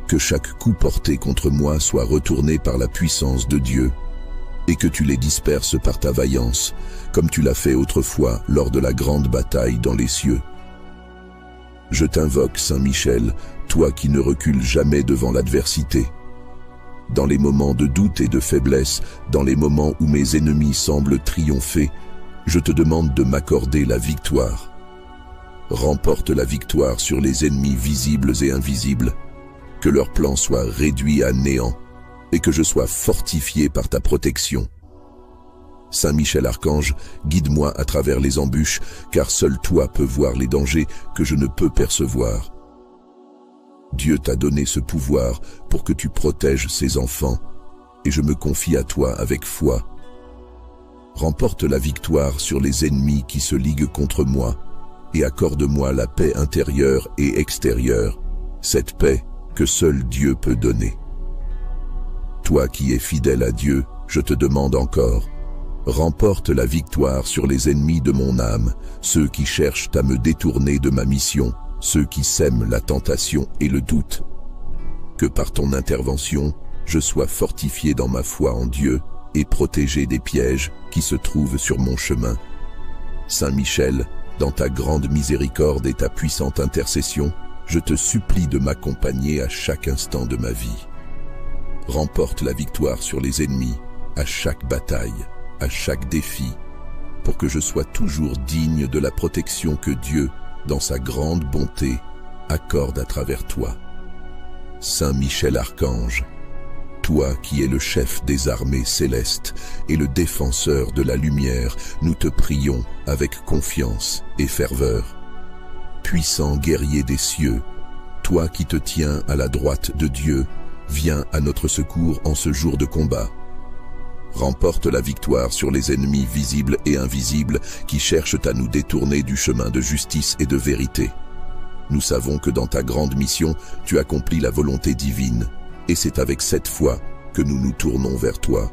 [SPEAKER 1] Que chaque coup porté contre moi soit retourné par la puissance de Dieu, et que tu les disperses par ta vaillance, comme tu l'as fait autrefois lors de la grande bataille dans les cieux. Je t'invoque, Saint Michel, toi qui ne recules jamais devant l'adversité. Dans les moments de doute et de faiblesse, dans les moments où mes ennemis semblent triompher, je te demande de m'accorder la victoire. Remporte la victoire sur les ennemis visibles et invisibles, que leur plan soit réduit à néant, et que je sois fortifié par ta protection. Saint Michel Archange, guide-moi à travers les embûches, car seul toi peux voir les dangers que je ne peux percevoir. Dieu t'a donné ce pouvoir pour que tu protèges ses enfants, et je me confie à toi avec foi. Remporte la victoire sur les ennemis qui se liguent contre moi, et accorde-moi la paix intérieure et extérieure, cette paix que seul Dieu peut donner. Toi qui es fidèle à Dieu, je te demande encore, remporte la victoire sur les ennemis de mon âme, ceux qui cherchent à me détourner de ma mission, ceux qui sèment la tentation et le doute. Que par ton intervention, je sois fortifié dans ma foi en Dieu et protégé des pièges qui se trouvent sur mon chemin. Saint Michel, dans ta grande miséricorde et ta puissante intercession, je te supplie de m'accompagner à chaque instant de ma vie. Remporte la victoire sur les ennemis, à chaque bataille, à chaque défi, pour que je sois toujours digne de la protection que Dieu, dans sa grande bonté, accorde à travers toi. Saint Michel Archange, toi qui es le chef des armées célestes et le défenseur de la lumière, nous te prions avec confiance et ferveur. Puissant guerrier des cieux, toi qui te tiens à la droite de Dieu, viens à notre secours en ce jour de combat. Remporte la victoire sur les ennemis visibles et invisibles qui cherchent à nous détourner du chemin de justice et de vérité. Nous savons que dans ta grande mission, tu accomplis la volonté divine, et c'est avec cette foi que nous nous tournons vers toi.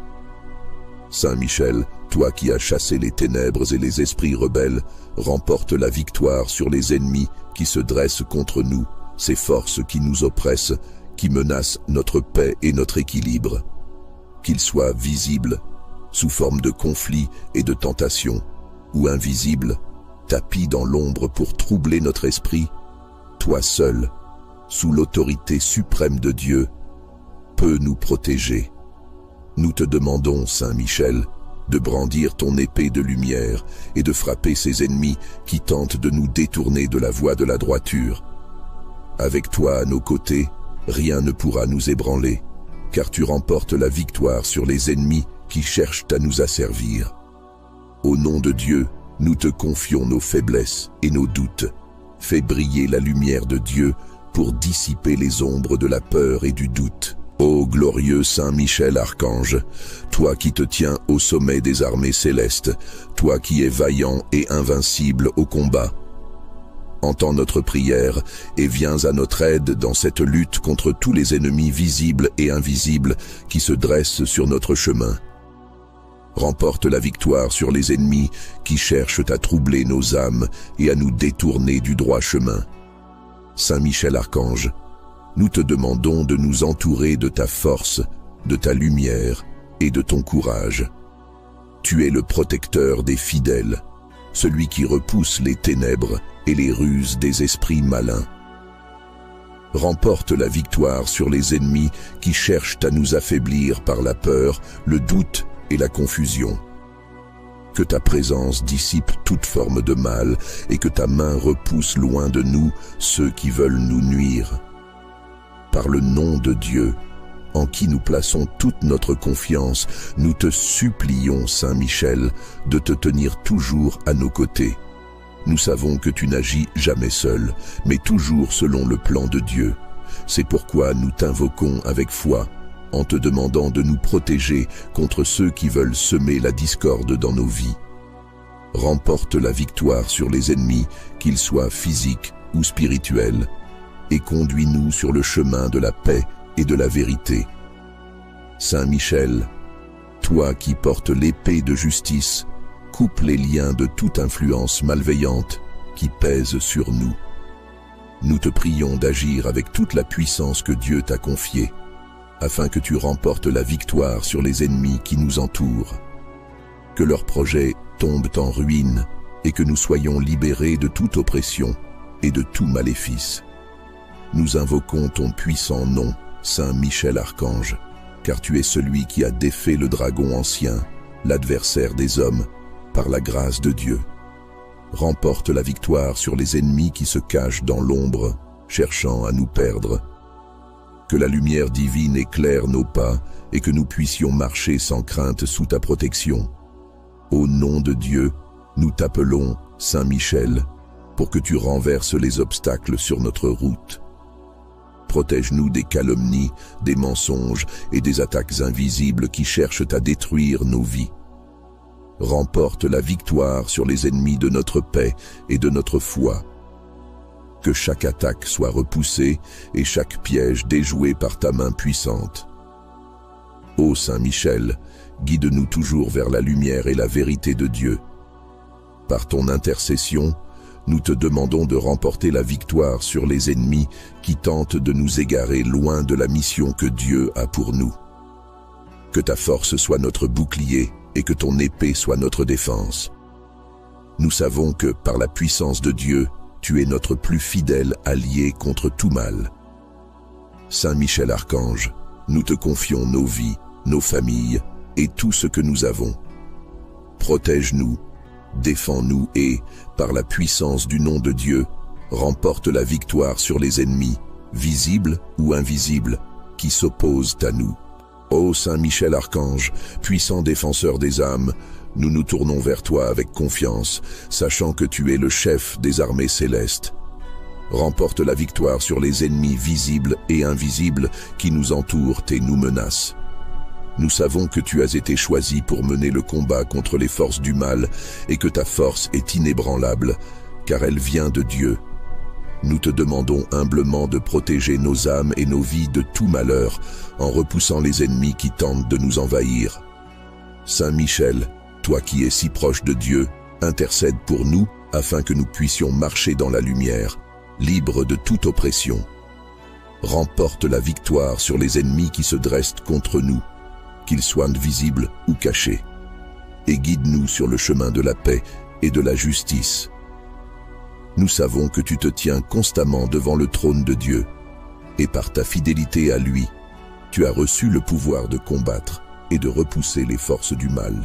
[SPEAKER 1] Saint Michel, toi qui as chassé les ténèbres et les esprits rebelles, remporte la victoire sur les ennemis qui se dressent contre nous, ces forces qui nous oppressent, qui menacent notre paix et notre équilibre. Qu'ils soient visibles, sous forme de conflits et de tentations, ou invisibles, tapis dans l'ombre pour troubler notre esprit, toi seul, sous l'autorité suprême de Dieu, peux nous protéger. Nous te demandons, Saint Michel, de brandir ton épée de lumière et de frapper ces ennemis qui tentent de nous détourner de la voie de la droiture. Avec toi à nos côtés, rien ne pourra nous ébranler, car tu remportes la victoire sur les ennemis qui cherchent à nous asservir. Au nom de Dieu, nous te confions nos faiblesses et nos doutes. Fais briller la lumière de Dieu pour dissiper les ombres de la peur et du doute. Ô glorieux Saint Michel Archange, toi qui te tiens au sommet des armées célestes, toi qui es vaillant et invincible au combat, entends notre prière et viens à notre aide dans cette lutte contre tous les ennemis visibles et invisibles qui se dressent sur notre chemin. Remporte la victoire sur les ennemis qui cherchent à troubler nos âmes et à nous détourner du droit chemin. Saint Michel Archange, nous te demandons de nous entourer de ta force, de ta lumière et de ton courage. Tu es le protecteur des fidèles, celui qui repousse les ténèbres et les ruses des esprits malins. Remporte la victoire sur les ennemis qui cherchent à nous affaiblir par la peur, le doute et la confusion. Que ta présence dissipe toute forme de mal et que ta main repousse loin de nous ceux qui veulent nous nuire. Par le nom de Dieu, en qui nous plaçons toute notre confiance, nous te supplions, Saint Michel, de te tenir toujours à nos côtés. Nous savons que tu n'agis jamais seul, mais toujours selon le plan de Dieu. C'est pourquoi nous t'invoquons avec foi, en te demandant de nous protéger contre ceux qui veulent semer la discorde dans nos vies. Remporte la victoire sur les ennemis, qu'ils soient physiques ou spirituels, et conduis-nous sur le chemin de la paix et de la vérité. Saint Michel, toi qui portes l'épée de justice, coupe les liens de toute influence malveillante qui pèse sur nous. Nous te prions d'agir avec toute la puissance que Dieu t'a confiée, afin que tu remportes la victoire sur les ennemis qui nous entourent. Que leurs projets tombent en ruine et que nous soyons libérés de toute oppression et de tout maléfice. Nous invoquons ton puissant nom, Saint Michel Archange, car tu es celui qui a défait le dragon ancien, l'adversaire des hommes, par la grâce de Dieu. Remporte la victoire sur les ennemis qui se cachent dans l'ombre, cherchant à nous perdre. Que la lumière divine éclaire nos pas et que nous puissions marcher sans crainte sous ta protection. Au nom de Dieu, nous t'appelons Saint Michel, pour que tu renverses les obstacles sur notre route. Protège-nous des calomnies, des mensonges et des attaques invisibles qui cherchent à détruire nos vies. Remporte la victoire sur les ennemis de notre paix et de notre foi. Que chaque attaque soit repoussée et chaque piège déjoué par ta main puissante. Ô Saint Michel, guide-nous toujours vers la lumière et la vérité de Dieu. Par ton intercession, nous te demandons de remporter la victoire sur les ennemis qui tentent de nous égarer loin de la mission que Dieu a pour nous. Que ta force soit notre bouclier et que ton épée soit notre défense. Nous savons que, par la puissance de Dieu, tu es notre plus fidèle allié contre tout mal. Saint Michel Archange, nous te confions nos vies, nos familles et tout ce que nous avons. Protège-nous, défends-nous et, par la puissance du nom de Dieu, remporte la victoire sur les ennemis, visibles ou invisibles, qui s'opposent à nous. Ô Saint Michel Archange, puissant défenseur des âmes, nous nous tournons vers toi avec confiance, sachant que tu es le chef des armées célestes. Remporte la victoire sur les ennemis visibles et invisibles qui nous entourent et nous menacent. Nous savons que tu as été choisi pour mener le combat contre les forces du mal et que ta force est inébranlable, car elle vient de Dieu. Nous te demandons humblement de protéger nos âmes et nos vies de tout malheur, en repoussant les ennemis qui tentent de nous envahir. Saint Michel, toi qui es si proche de Dieu, intercède pour nous afin que nous puissions marcher dans la lumière, libres de toute oppression. Remporte la victoire sur les ennemis qui se dressent contre nous, qu'ils soient visibles ou cachés, et guide-nous sur le chemin de la paix et de la justice. Nous savons que tu te tiens constamment devant le trône de Dieu, et par ta fidélité à lui, tu as reçu le pouvoir de combattre et de repousser les forces du mal.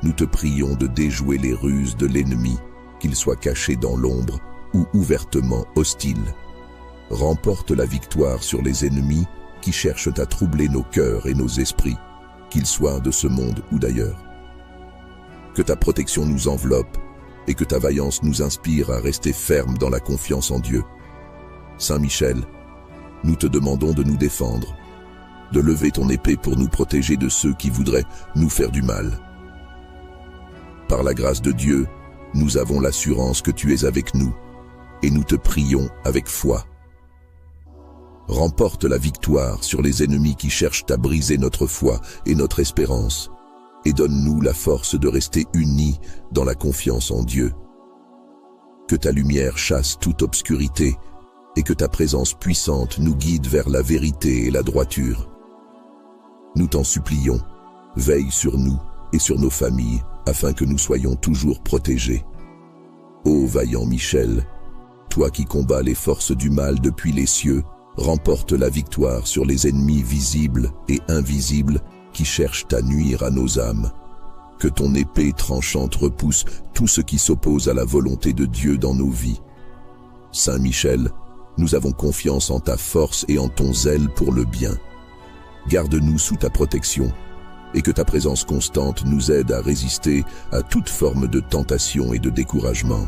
[SPEAKER 1] Nous te prions de déjouer les ruses de l'ennemi, qu'il soit caché dans l'ombre ou ouvertement hostile. Remporte la victoire sur les ennemis qui cherchent à troubler nos cœurs et nos esprits, qu'ils soient de ce monde ou d'ailleurs. Que ta protection nous enveloppe, et que ta vaillance nous inspire à rester fermes dans la confiance en Dieu. Saint Michel, nous te demandons de nous défendre, de lever ton épée pour nous protéger de ceux qui voudraient nous faire du mal. Par la grâce de Dieu, nous avons l'assurance que tu es avec nous, et nous te prions avec foi. Remporte la victoire sur les ennemis qui cherchent à briser notre foi et notre espérance, et donne-nous la force de rester unis dans la confiance en Dieu. Que ta lumière chasse toute obscurité, et que ta présence puissante nous guide vers la vérité et la droiture. Nous t'en supplions, veille sur nous et sur nos familles, afin que nous soyons toujours protégés. Ô vaillant Michel, toi qui combats les forces du mal depuis les cieux, remporte la victoire sur les ennemis visibles et invisibles qui cherchent à nuire à nos âmes. Que ton épée tranchante repousse tout ce qui s'oppose à la volonté de Dieu dans nos vies. Saint Michel, nous avons confiance en ta force et en ton zèle pour le bien. Garde-nous sous ta protection, et que ta présence constante nous aide à résister à toute forme de tentation et de découragement.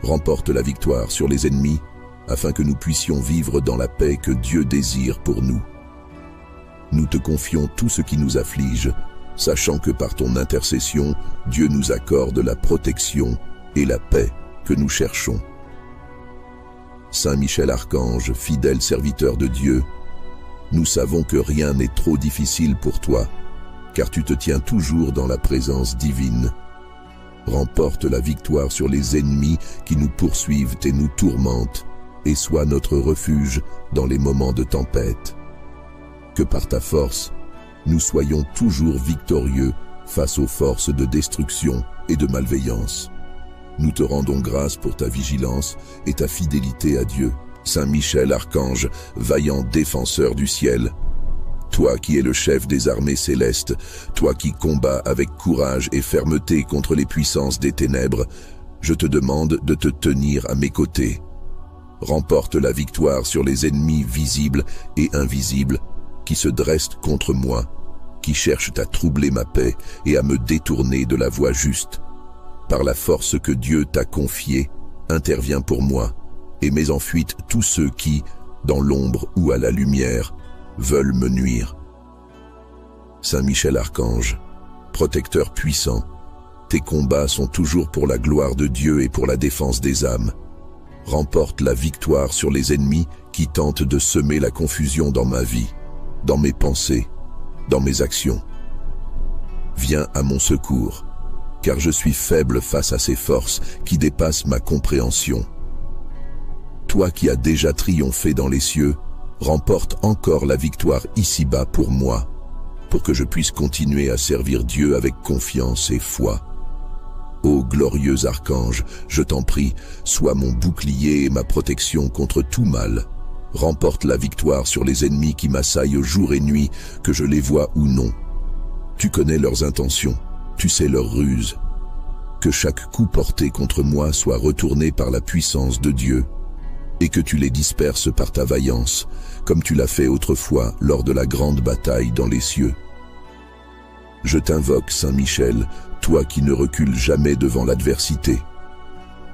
[SPEAKER 1] Remporte la victoire sur les ennemis, afin que nous puissions vivre dans la paix que Dieu désire pour nous. Nous te confions tout ce qui nous afflige, sachant que par ton intercession, Dieu nous accorde la protection et la paix que nous cherchons. Saint Michel Archange, fidèle serviteur de Dieu, nous savons que rien n'est trop difficile pour toi, car tu te tiens toujours dans la présence divine. Remporte la victoire sur les ennemis qui nous poursuivent et nous tourmentent, et sois notre refuge dans les moments de tempête. Que par ta force, nous soyons toujours victorieux face aux forces de destruction et de malveillance. Nous te rendons grâce pour ta vigilance et ta fidélité à Dieu. Saint Michel Archange, vaillant défenseur du ciel, toi qui es le chef des armées célestes, toi qui combats avec courage et fermeté contre les puissances des ténèbres, je te demande de te tenir à mes côtés. Remporte la victoire sur les ennemis visibles et invisibles qui se dressent contre moi, qui cherchent à troubler ma paix et à me détourner de la voie juste. Par la force que Dieu t'a confiée, interviens pour moi et mets en fuite tous ceux qui, dans l'ombre ou à la lumière, veulent me nuire. Saint Michel Archange, protecteur puissant, tes combats sont toujours pour la gloire de Dieu et pour la défense des âmes. Remporte la victoire sur les ennemis qui tentent de semer la confusion dans ma vie, dans mes pensées, dans mes actions. Viens à mon secours, car je suis faible face à ces forces qui dépassent ma compréhension. Toi qui as déjà triomphé dans les cieux, remporte encore la victoire ici-bas pour moi, pour que je puisse continuer à servir Dieu avec confiance et foi. Ô glorieux archange, je t'en prie, sois mon bouclier et ma protection contre tout mal. Remporte la victoire sur les ennemis qui m'assaillent jour et nuit, que je les vois ou non. Tu connais leurs intentions, tu sais leurs ruses. Que chaque coup porté contre moi soit retourné par la puissance de Dieu, et que tu les disperses par ta vaillance, comme tu l'as fait autrefois lors de la grande bataille dans les cieux. Je t'invoque, Saint Michel, toi qui ne recules jamais devant l'adversité.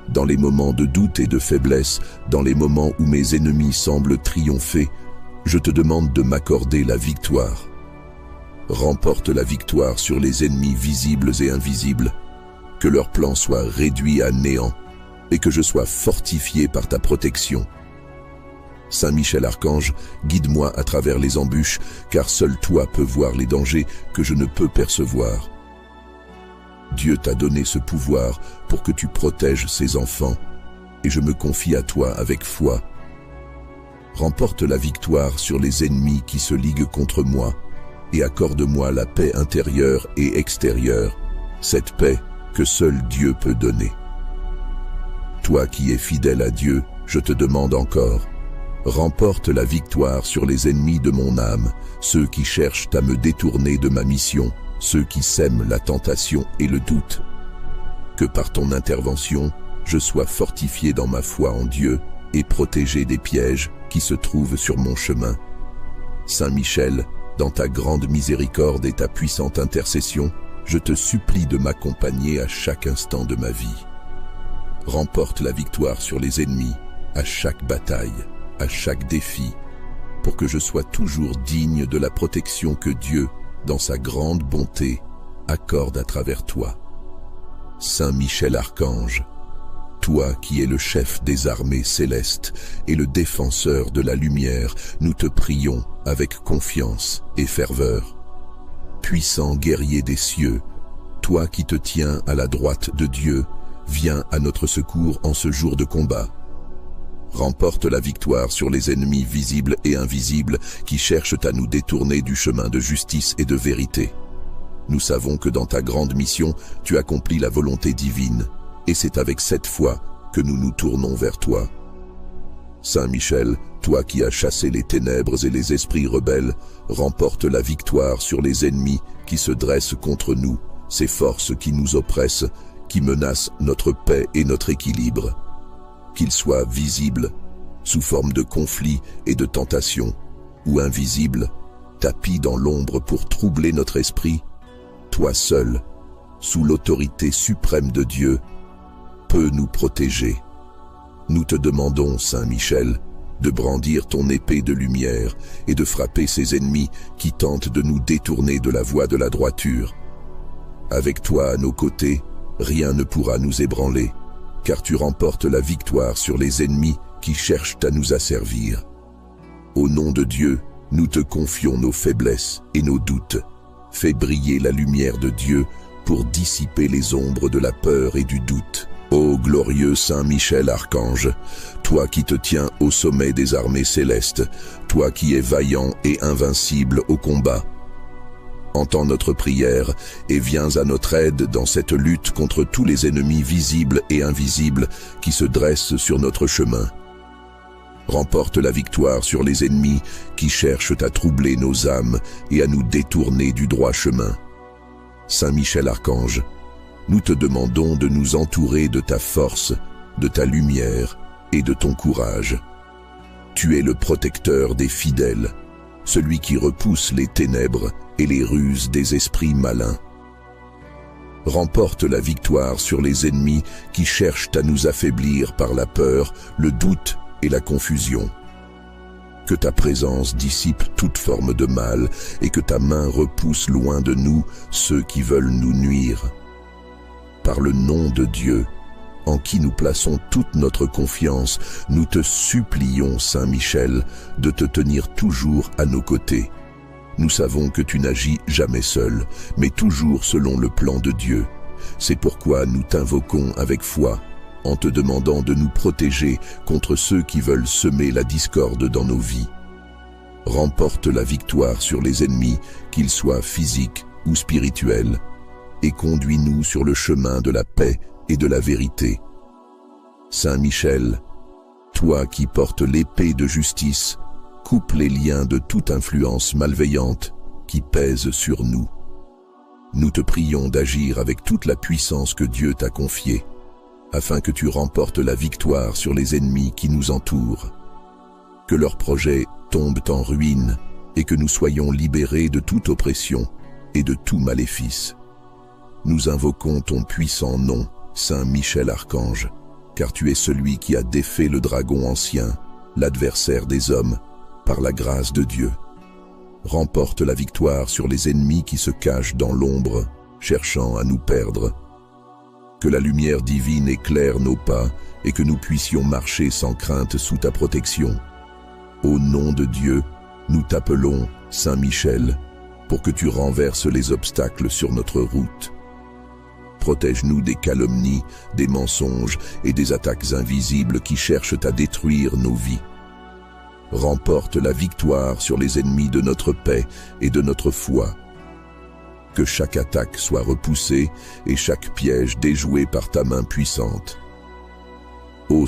[SPEAKER 1] Dans les moments de doute et de faiblesse, dans les moments où mes ennemis semblent triompher, je te demande de m'accorder la victoire. Remporte la victoire sur les ennemis visibles et invisibles, que leur plan soit réduit à néant, et que je sois fortifié par ta protection. Saint Michel Archange, guide-moi à travers les embûches, car seul toi peux voir les dangers que je ne peux percevoir. Dieu t'a donné ce pouvoir pour que tu protèges ses enfants, et je me confie à toi avec foi. Remporte la victoire sur les ennemis qui se liguent contre moi, et accorde-moi la paix intérieure et extérieure, cette paix que seul Dieu peut donner. Toi qui es fidèle à Dieu, je te demande encore, remporte la victoire sur les ennemis de mon âme, ceux qui cherchent à me détourner de ma mission, ceux qui sèment la tentation et le doute. Que par ton intervention, je sois fortifié dans ma foi en Dieu et protégé des pièges qui se trouvent sur mon chemin. Saint Michel, dans ta grande miséricorde et ta puissante intercession, je te supplie de m'accompagner à chaque instant de ma vie. Remporte la victoire sur les ennemis, à chaque bataille, à chaque défi, pour que je sois toujours digne de la protection que Dieu, dans sa grande bonté, accorde à travers toi. Saint Michel Archange, toi qui es le chef des armées célestes et le défenseur de la lumière, nous te prions avec confiance et ferveur. Puissant guerrier des cieux, toi qui te tiens à la droite de Dieu, viens à notre secours en ce jour de combat. Remporte la victoire sur les ennemis visibles et invisibles qui cherchent à nous détourner du chemin de justice et de vérité. Nous savons que dans ta grande mission, tu accomplis la volonté divine, et c'est avec cette foi que nous nous tournons vers toi. Saint Michel, toi qui as chassé les ténèbres et les esprits rebelles, remporte la victoire sur les ennemis qui se dressent contre nous, ces forces qui nous oppressent, qui menacent notre paix et notre équilibre. Qu'ils soient visibles, sous forme de conflits et de tentations, ou invisibles, tapis dans l'ombre pour troubler notre esprit, toi seul, sous l'autorité suprême de Dieu, peux nous protéger. Nous te demandons, Saint Michel, de brandir ton épée de lumière et de frapper ces ennemis qui tentent de nous détourner de la voie de la droiture. Avec toi à nos côtés, rien ne pourra nous ébranler, car tu remportes la victoire sur les ennemis qui cherchent à nous asservir. Au nom de Dieu, nous te confions nos faiblesses et nos doutes. Fais briller la lumière de Dieu pour dissiper les ombres de la peur et du doute. Ô glorieux Saint Michel Archange, toi qui te tiens au sommet des armées célestes, toi qui es vaillant et invincible au combat, entends notre prière et viens à notre aide dans cette lutte contre tous les ennemis visibles et invisibles qui se dressent sur notre chemin. Remporte la victoire sur les ennemis qui cherchent à troubler nos âmes et à nous détourner du droit chemin. Saint Michel Archange, nous te demandons de nous entourer de ta force, de ta lumière et de ton courage. Tu es le protecteur des fidèles, celui qui repousse les ténèbres et les ruses des esprits malins. Remporte la victoire sur les ennemis qui cherchent à nous affaiblir par la peur, le doute et la confusion. Que ta présence dissipe toute forme de mal et que ta main repousse loin de nous ceux qui veulent nous nuire. Par le nom de Dieu, en qui nous plaçons toute notre confiance, nous te supplions, Saint Michel, de te tenir toujours à nos côtés. Nous savons que tu n'agis jamais seul, mais toujours selon le plan de Dieu. C'est pourquoi nous t'invoquons avec foi, en te demandant de nous protéger contre ceux qui veulent semer la discorde dans nos vies. Remporte la victoire sur les ennemis, qu'ils soient physiques ou spirituels, et conduis-nous sur le chemin de la paix et de la vérité. Saint Michel, toi qui portes l'épée de justice, coupe les liens de toute influence malveillante qui pèse sur nous. Nous te prions d'agir avec toute la puissance que Dieu t'a confiée, afin que tu remportes la victoire sur les ennemis qui nous entourent. Que leurs projets tombent en ruine et que nous soyons libérés de toute oppression et de tout maléfice. Nous invoquons ton puissant nom, Saint Michel Archange, car tu es celui qui a défait le dragon ancien, l'adversaire des hommes, par la grâce de Dieu. Remporte la victoire sur les ennemis qui se cachent dans l'ombre, cherchant à nous perdre. Que la lumière divine éclaire nos pas et que nous puissions marcher sans crainte sous ta protection. Au nom de Dieu, nous t'appelons, Saint Michel, pour que tu renverses les obstacles sur notre route. Protège-nous des calomnies, des mensonges et des attaques invisibles qui cherchent à détruire nos vies. Remporte la victoire sur les ennemis de notre paix et de notre foi. Que chaque attaque soit repoussée et chaque piège déjoué par ta main puissante. Ô